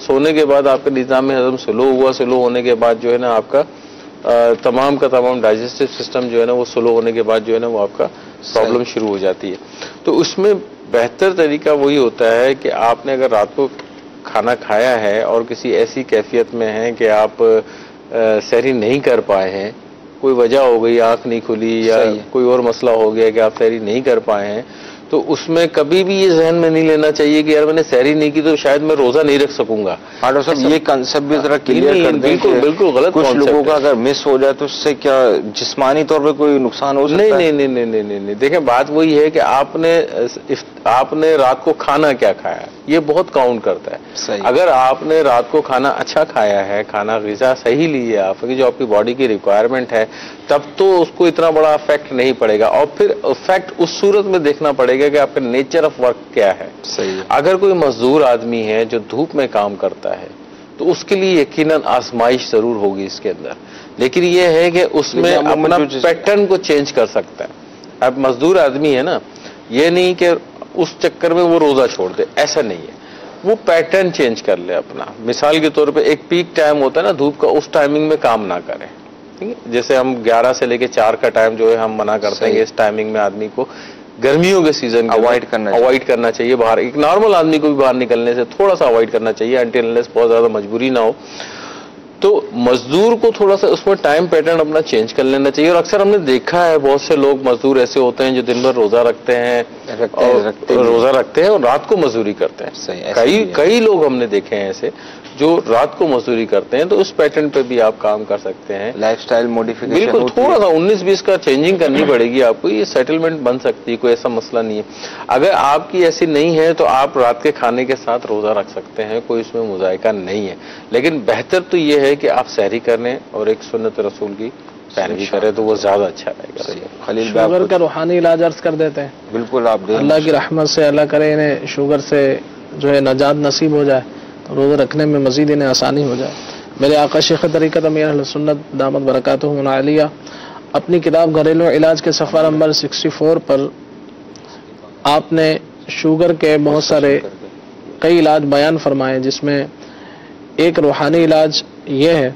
سونے کے بعد آپ کا نظام ہضم سلو ہوا، سلو ہونے کے بعد جو ہے نا آپ کا تمام کا تمام ڈائجسٹو سسٹم جو ہے نا وہ سلو ہونے کے بعد جو ہے نا وہ آپ کا پرابلم شروع ہو جاتی ہے. تو اس میں بہتر طریقہ وہی ہوتا ہے کہ آپ نے اگر رات کو کھانا کھایا ہے اور کسی ایسی کیفیت میں ہے کہ آپ سحری نہیں کر پائے ہیں، کوئی وجہ ہو گئی، آنکھ نہیں کھلی یا کوئی اور مسئلہ ہو گیا کہ آپ سحری نہیں کر پائے ہیں، تو اس میں کبھی بھی یہ ذہن میں نہیں لینا چاہیے کہ یار میں نے سحری نہیں کی تو شاید میں روزہ نہیں رکھ سکوں گا. ڈاکٹر صاحب یہ کنسپٹ بھی ذرا کلیئر کر دیں. بالکل غلط. کچھ لوگوں کا اگر مس ہو جائے تو اس سے کیا جسمانی طور پہ کوئی نقصان ہو سکتا ہے؟ نہیں. دیکھیں بات وہی ہے کہ آپ نے رات کو کھانا کیا کھایا یہ بہت کاؤنٹ کرتا ہے. اگر آپ نے رات کو کھانا اچھا کھایا ہے، کھانا غذا صحیح لی ہے آپ کی جو آپ کی باڈی کی ریکوائرمنٹ ہے، تب تو اس کو اتنا بڑا افیکٹ نہیں پڑے گا. اور پھر افیکٹ اس صورت میں دیکھنا پڑے گا کہ آپ کا نیچر آف ورک کیا ہے. اگر کوئی مزدور آدمی ہے جو دھوپ میں کام کرتا ہے تو اس کے لیے یقیناً آزمائش ضرور ہوگی اس کے اندر، لیکن یہ ہے کہ اس میں اپنا پیٹرن کو چینج کر سکتا ہے. اب مزدور آدمی ہے نا، یہ نہیں کہ اس چکر میں وہ روزہ چھوڑ دے، ایسا نہیں ہے. وہ پیٹرن چینج کر لے اپنا. مثال کے طور پہ ایک پیک ٹائم ہوتا ہے نا دھوپ کا، اس ٹائمنگ میں کام نہ کریں. ٹھیک ہے، جیسے ہم 11 سے لے کے 4 کا ٹائم جو ہے ہم منع کرتے ہیں کہ اس ٹائمنگ میں آدمی کو گرمیوں کے سیزن اوائڈ کرنا چاہیے. باہر ایک نارمل آدمی کو بھی باہر نکلنے سے تھوڑا سا اوائڈ کرنا چاہیے انٹل انلیس بہت زیادہ مجبوری نہ ہو. تو مزدور کو تھوڑا سا اس میں ٹائم پیٹرن اپنا چینج کر لینا چاہیے. اور اکثر ہم نے دیکھا ہے بہت سے لوگ مزدور ایسے ہوتے ہیں جو دن بھر روزہ رکھتے ہیں اور رات کو مزدوری کرتے ہیں. کئی لوگ ہم نے دیکھے ہیں ایسے جو رات کو مزدوری کرتے ہیں. تو اس پیٹرن پہ بھی آپ کام کر سکتے ہیں. لائف سٹائل موڈیفیکیشن بالکل تھوڑا سا 19-20 کا چینجنگ کرنی پڑے گی آپ کو. یہ سیٹلمنٹ بن سکتی ہے، کوئی ایسا مسئلہ نہیں ہے. اگر آپ کی ایسی نہیں ہے تو آپ رات کے کھانے کے ساتھ روزہ رکھ سکتے ہیں، کوئی اس میں مذائقہ نہیں ہے. لیکن بہتر تو یہ ہے کہ آپ سحری کریں اور ایک سنت رسول کی پیروی کریں تو وہ زیادہ اچھا رہے گا. خلیل شوگر کا روحانی علاج عرض کر دیتے ہیں. بالکل آپ اللہ کی رحمت سے اللہ کرے انہیں شوگر سے جو ہے نجات نصیب ہو جائے، روزہ رکھنے میں مزید انہیں آسانی ہو جائے. میرے آقا شیخ طریقت امیر اہل سنت دامت برکاتہم العالیہ اپنی کتاب گھریلو علاج کے صفحہ نمبر 64 پر آپ نے شوگر کے بہت سارے کئی علاج بیان فرمائے، جس میں ایک روحانی علاج یہ ہے.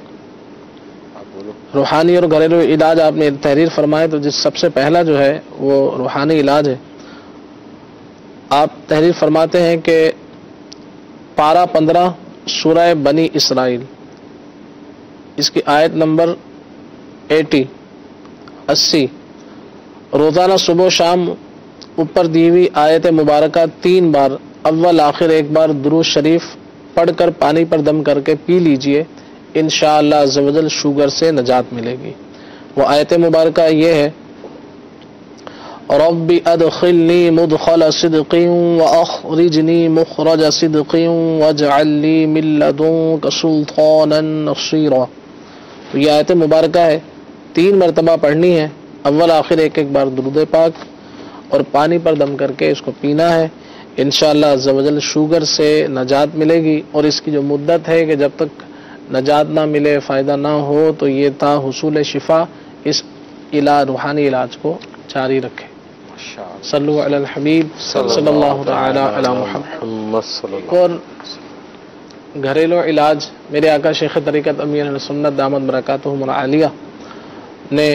روحانی اور گھریلو علاج آپ نے تحریر فرمائے، تو جس سب سے پہلا جو ہے وہ روحانی علاج ہے. آپ تحریر فرماتے ہیں کہ پارہ 15 سورہ بنی اسرائیل، اس کی آیت نمبر 80 روزانہ صبح و شام اوپر دی ہوئی آیت مبارکہ 3 بار اول آخر ایک بار درود شریف پڑھ کر پانی پر دم کر کے پی لیجئے، انشاءاللہ عز و جل شوگر سے نجات ملے گی. وہ آیت مبارکہ یہ ہے: رب ادخلنی مدخل صدق واخرجنی مخرج صدق واجعل لی من لدنک سلطانا نصیرا. تو یہ آیت مبارکہ ہے، 3 مرتبہ پڑھنی ہے، اول آخر ایک بار درود پاک اور پانی پر دم کر کے اس کو پینا ہے. انشاءاللہ عز و جل شوگر سے نجات ملے گی. اور اس کی جو مدت ہے کہ جب تک نجات نہ ملے، فائدہ نہ ہو، تو یہ تا حصول شفا اس روحانی علاج کو جاری رکھے. صلو علی الحبیب صلی اللہ تعالی علی محمد. اور گھریلو علاج میرے آقا شیخ طریقت امیر اہل سنت دامت برکاتہم العالیہ نے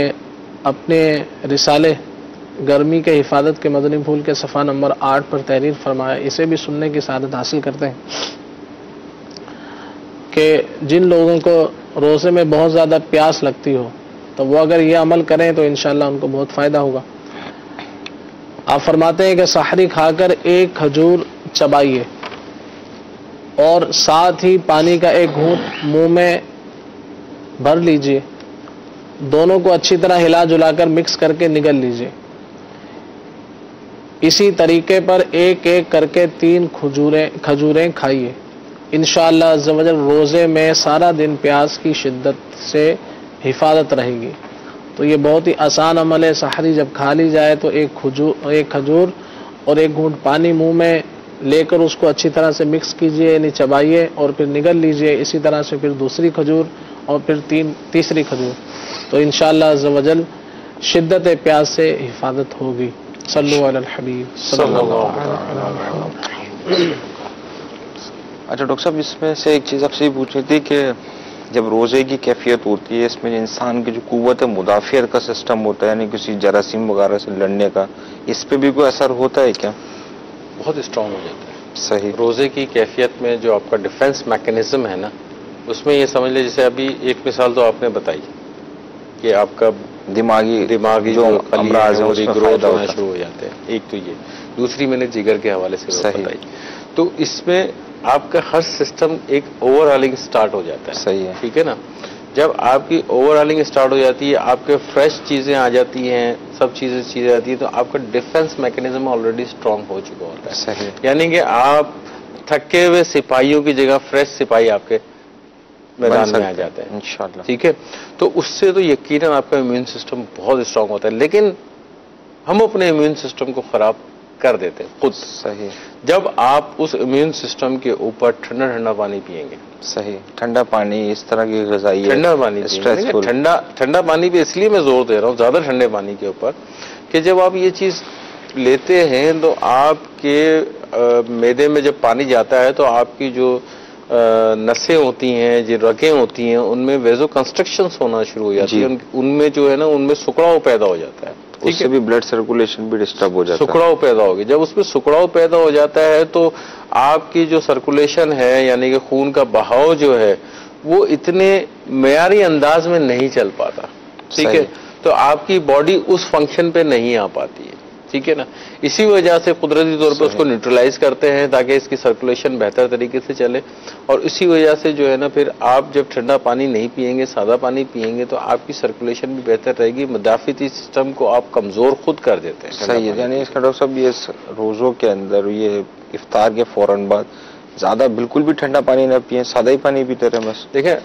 اپنے رسالے گرمی کے حفاظت کے مدنی پھول کے صفحہ نمبر 8 پر تحریر فرمایا. اسے بھی سننے کی سعادت حاصل کرتے ہیں کہ جن لوگوں کو روزے میں بہت زیادہ پیاس لگتی ہو تو وہ اگر یہ عمل کریں تو انشاءاللہ ان کو بہت فائدہ ہوگا. آپ فرماتے ہیں کہ سحری کھا کر ایک کھجور چبائیے اور ساتھ ہی پانی کا ایک گھونٹ منہ میں بھر لیجئے، دونوں کو اچھی طرح ہلا جلا کر مکس کر کے نگل لیجئے. اسی طریقے پر ایک ایک کر کے 3 کھجوریں کھائیے. انشاءاللہ عز و جل روزے میں سارا دن پیاس کی شدت سے حفاظت رہے گی. تو یہ بہت ہی آسان عمل ہے. سحری جب کھا لی جائے تو ایک کھجور اور 1 گھونٹ پانی منہ میں لے کر اس کو اچھی طرح سے مکس کیجئے، یعنی چبائیے اور پھر نگل لیجئے. اسی طرح سے پھر دوسری کھجور اور پھر تیسری کھجور. تو انشاءاللہ عز و جل شدت پیاس سے حفاظت ہوگی. صلو علی الحبیب صلی اللہ علیہ وسلم. اچھا ڈاکٹر صاحب، اس میں سے ایک چیز آپ سے یہ پوچھنی تھی کہ جب روزے کی کیفیت ہوتی ہے، اس میں انسان کی جو قوت مدافعت کا سسٹم ہوتا ہے، یعنی کسی جراثیم وغیرہ سے لڑنے کا، اس پہ بھی کوئی اثر ہوتا ہے کیا؟ بہت اسٹرانگ ہو جاتا ہے. صحیح. روزے کی کیفیت میں جو آپ کا ڈیفنس میکینزم ہے نا، اس میں یہ سمجھ لیں، جیسے ابھی ایک مثال تو آپ نے بتائی کہ آپ کا دماغی جو امراض ہیں اس میں گروتھ ہونا شروع ہو جاتے ہیں. ایک تو یہ، دوسری میں نے جگر کے حوالے سے بتائی. تو اس میں آپ کا ہر سسٹم ایک اوور ہالنگ سٹارٹ ہو جاتا ہے. صحیح ہے. ٹھیک ہے نا. جب آپ کی اوور ہالنگ سٹارٹ ہو جاتی ہے، آپ کے فریش چیزیں آ جاتی ہیں، سب چیزیں آتی ہیں، تو آپ کا ڈیفنس میکینزم آلریڈی اسٹرانگ ہو چکا ہوتا ہے. صحیح. یعنی کہ آپ تھکے ہوئے سپاہیوں کی جگہ فریش سپاہی آپ کے میدان میں آ جاتے ہیں انشاءاللہ. ٹھیک ہے. تو اس سے تو یقیناً آپ کا امیون سسٹم بہت اسٹرانگ ہوتا ہے. لیکن ہم اپنے امیون سسٹم کو خراب کر دیتے ہیں خود. صحیح. جب آپ اس امیون سسٹم کے اوپر ٹھنڈا پانی پیئیں گے. صحیح. ٹھنڈا پانی، اس طرح کی غذائی ٹھنڈا پانی ٹھنڈا پانی پہ اس لیے میں زور دے رہا ہوں زیادہ ٹھنڈے پانی کے اوپر کہ جب آپ یہ چیز لیتے ہیں تو آپ کے معدے میں جب پانی جاتا ہے تو آپ کی جو نسیں ہوتی ہیں، جو رگیں ہوتی ہیں، ان میں ویزو کنسٹرکشنز ہونا شروع ہو جاتی ہیں. ان میں جو ہے نا، ان میں سکڑاؤ پیدا ہو جاتا ہے. اس سے بھی بلڈ سرکولیشن بھی ڈسٹرب ہو جاتا ہے. سکڑاؤ پیدا ہوگی. جب اس میں سکڑاؤ پیدا ہو جاتا ہے تو آپ کی جو سرکولیشن ہے، یعنی کہ خون کا بہاؤ جو ہے، وہ اتنے معیاری انداز میں نہیں چل پاتا. ٹھیک ہے. تو آپ کی باڈی اس فنکشن پہ نہیں آ پاتی ہے. ٹھیک ہے نا. اسی وجہ سے قدرتی طور پہ اس کو نیوٹرلائز کرتے ہیں تاکہ اس کی سرکولیشن بہتر طریقے سے چلے. اور اسی وجہ سے جو ہے نا، پھر آپ جب ٹھنڈا پانی نہیں پیئیں گے، سادہ پانی پیئیں گے، تو آپ کی سرکولیشن بھی بہتر رہے گی. مدافعتی سسٹم کو آپ کمزور خود کر دیتے ہیں. صحیح ہے. یعنی اس کا ڈاکٹر صاحب یہ روزوں کے اندر یہ افطار کے فوراً بعد زیادہ بالکل بھی ٹھنڈا پانی نہ پیئیں، سادہ ہی پانی پیتے رہیں بس. دیکھیں،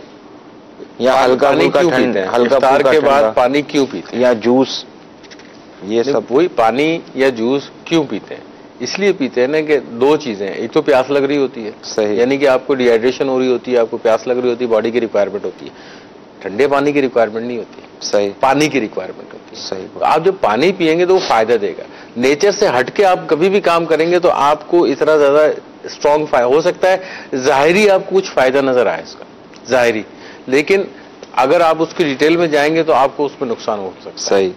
یا ہلکا افطار کے بعد پانی کیوں پیتے ہیں، یا جوس، یہ سب وہی پانی یا جوس کیوں پیتے ہیں؟ اس لیے پیتے ہیں نا کہ 2 چیزیں. ایک تو پیاس لگ رہی ہوتی ہے. صحیح. یعنی کہ آپ کو ڈی ہائیڈریشن ہو رہی ہوتی ہے، آپ کو پیاس لگ رہی ہوتی ہے، باڈی کی ریکوائرمنٹ ہوتی ہے. ٹھنڈے پانی کی ریکوائرمنٹ نہیں ہوتی. صحیح. پانی کی ریکوائرمنٹ ہوتی ہے. صحیح. تو آپ جب پانی پیئیں گے تو وہ فائدہ دے گا. نیچر سے ہٹ کے آپ کبھی بھی کام کریں گے تو آپ کو اتنا زیادہ اسٹرانگ ہو سکتا ہے ظاہری آپ کو کچھ فائدہ نظر آئے اس کا ظاہری، لیکن اگر آپ اس کی ڈیٹیل میں جائیں گے تو آپ کو اس میں نقصان ہو سکتا ہے. صحیح.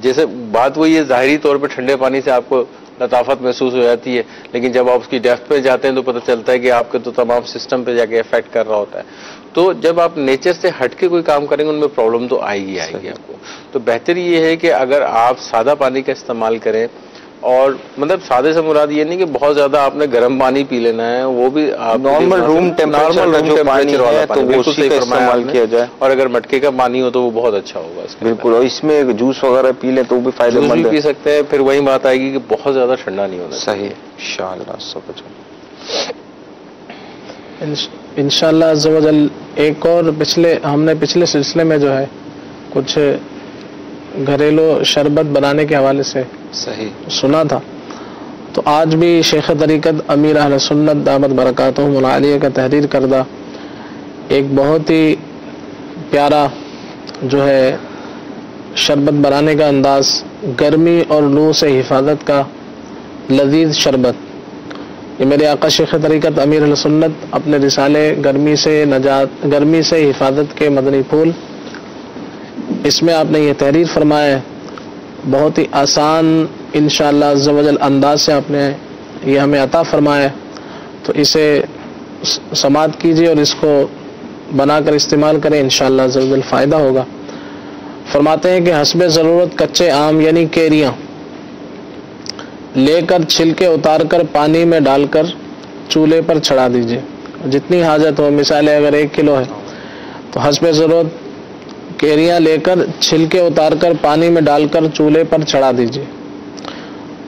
جیسے بات وہی ہے، ظاہری طور پہ ٹھنڈے پانی سے آپ کو لطافت محسوس ہو جاتی ہے، لیکن جب آپ اس کی ڈیپتھ پہ جاتے ہیں تو پتہ چلتا ہے کہ آپ کے تو تمام سسٹم پہ جا کے افیکٹ کر رہا ہوتا ہے. تو جب آپ نیچر سے ہٹ کے کوئی کام کریں گے ان میں پرابلم تو آئے گی آپ کو. تو بہتر یہ ہے کہ اگر آپ سادہ پانی کا استعمال کریں، اور مطلب سادے سے مراد یہ نہیں کہ بہت زیادہ آپ نے گرم پانی پی لینا ہے، وہ بھی نارمل روم ٹیمپریچر جو پانی ہے تو وہ اسی کا استعمال کیا جائے. اور اگر مٹکے کا پانی ہو تو وہ بہت اچھا ہوگا. بالکل. اور اس میں جوس وغیرہ پی لیں تو وہ بھی فائدہ مند ہے. پی سکتے ہیں. پھر وہی بات آئے گی کہ بہت زیادہ ٹھنڈا نہیں ہونا. صحیح. انشاءاللہ سب انشاءاللہ عز و جل. ایک اور ہم نے پچھلے سلسلے میں جو ہے کچھ گھریلو شربت بنانے کے حوالے سے صحیح سنا تھا، تو آج بھی شیخ طریقت امیر اہل سنت دامت برکاتہم العالیہ کا تحریر کردہ ایک بہت ہی پیارا جو ہے شربت بنانے کا انداز، گرمی اور لو سے حفاظت کا لذیذ شربت. یہ میرے آقا شیخ طریقت امیر اہل سنت اپنے رسالے گرمی سے حفاظت کے مدنی پھول، اس میں آپ نے یہ تحریر فرمایا ہے. بہت ہی آسان انشاءاللہ عز و جل انداز سے آپ نے یہ ہمیں عطا فرمایا ہے. تو اسے سماعت کیجیے اور اس کو بنا کر استعمال کریں، انشاءاللہ عز و جل فائدہ ہوگا. فرماتے ہیں کہ حسب ضرورت کچے آم یعنی کیریاں لے کر چھلکے اتار کر پانی میں ڈال کر چولہے پر چڑھا دیجیے. جتنی حاجت ہو، مثال اگر 1 کلو ہے تو حسب ضرورت کیریاں لے کر چھلکے اتار کر پانی میں ڈال کر چولہے پر چڑھا دیجیے.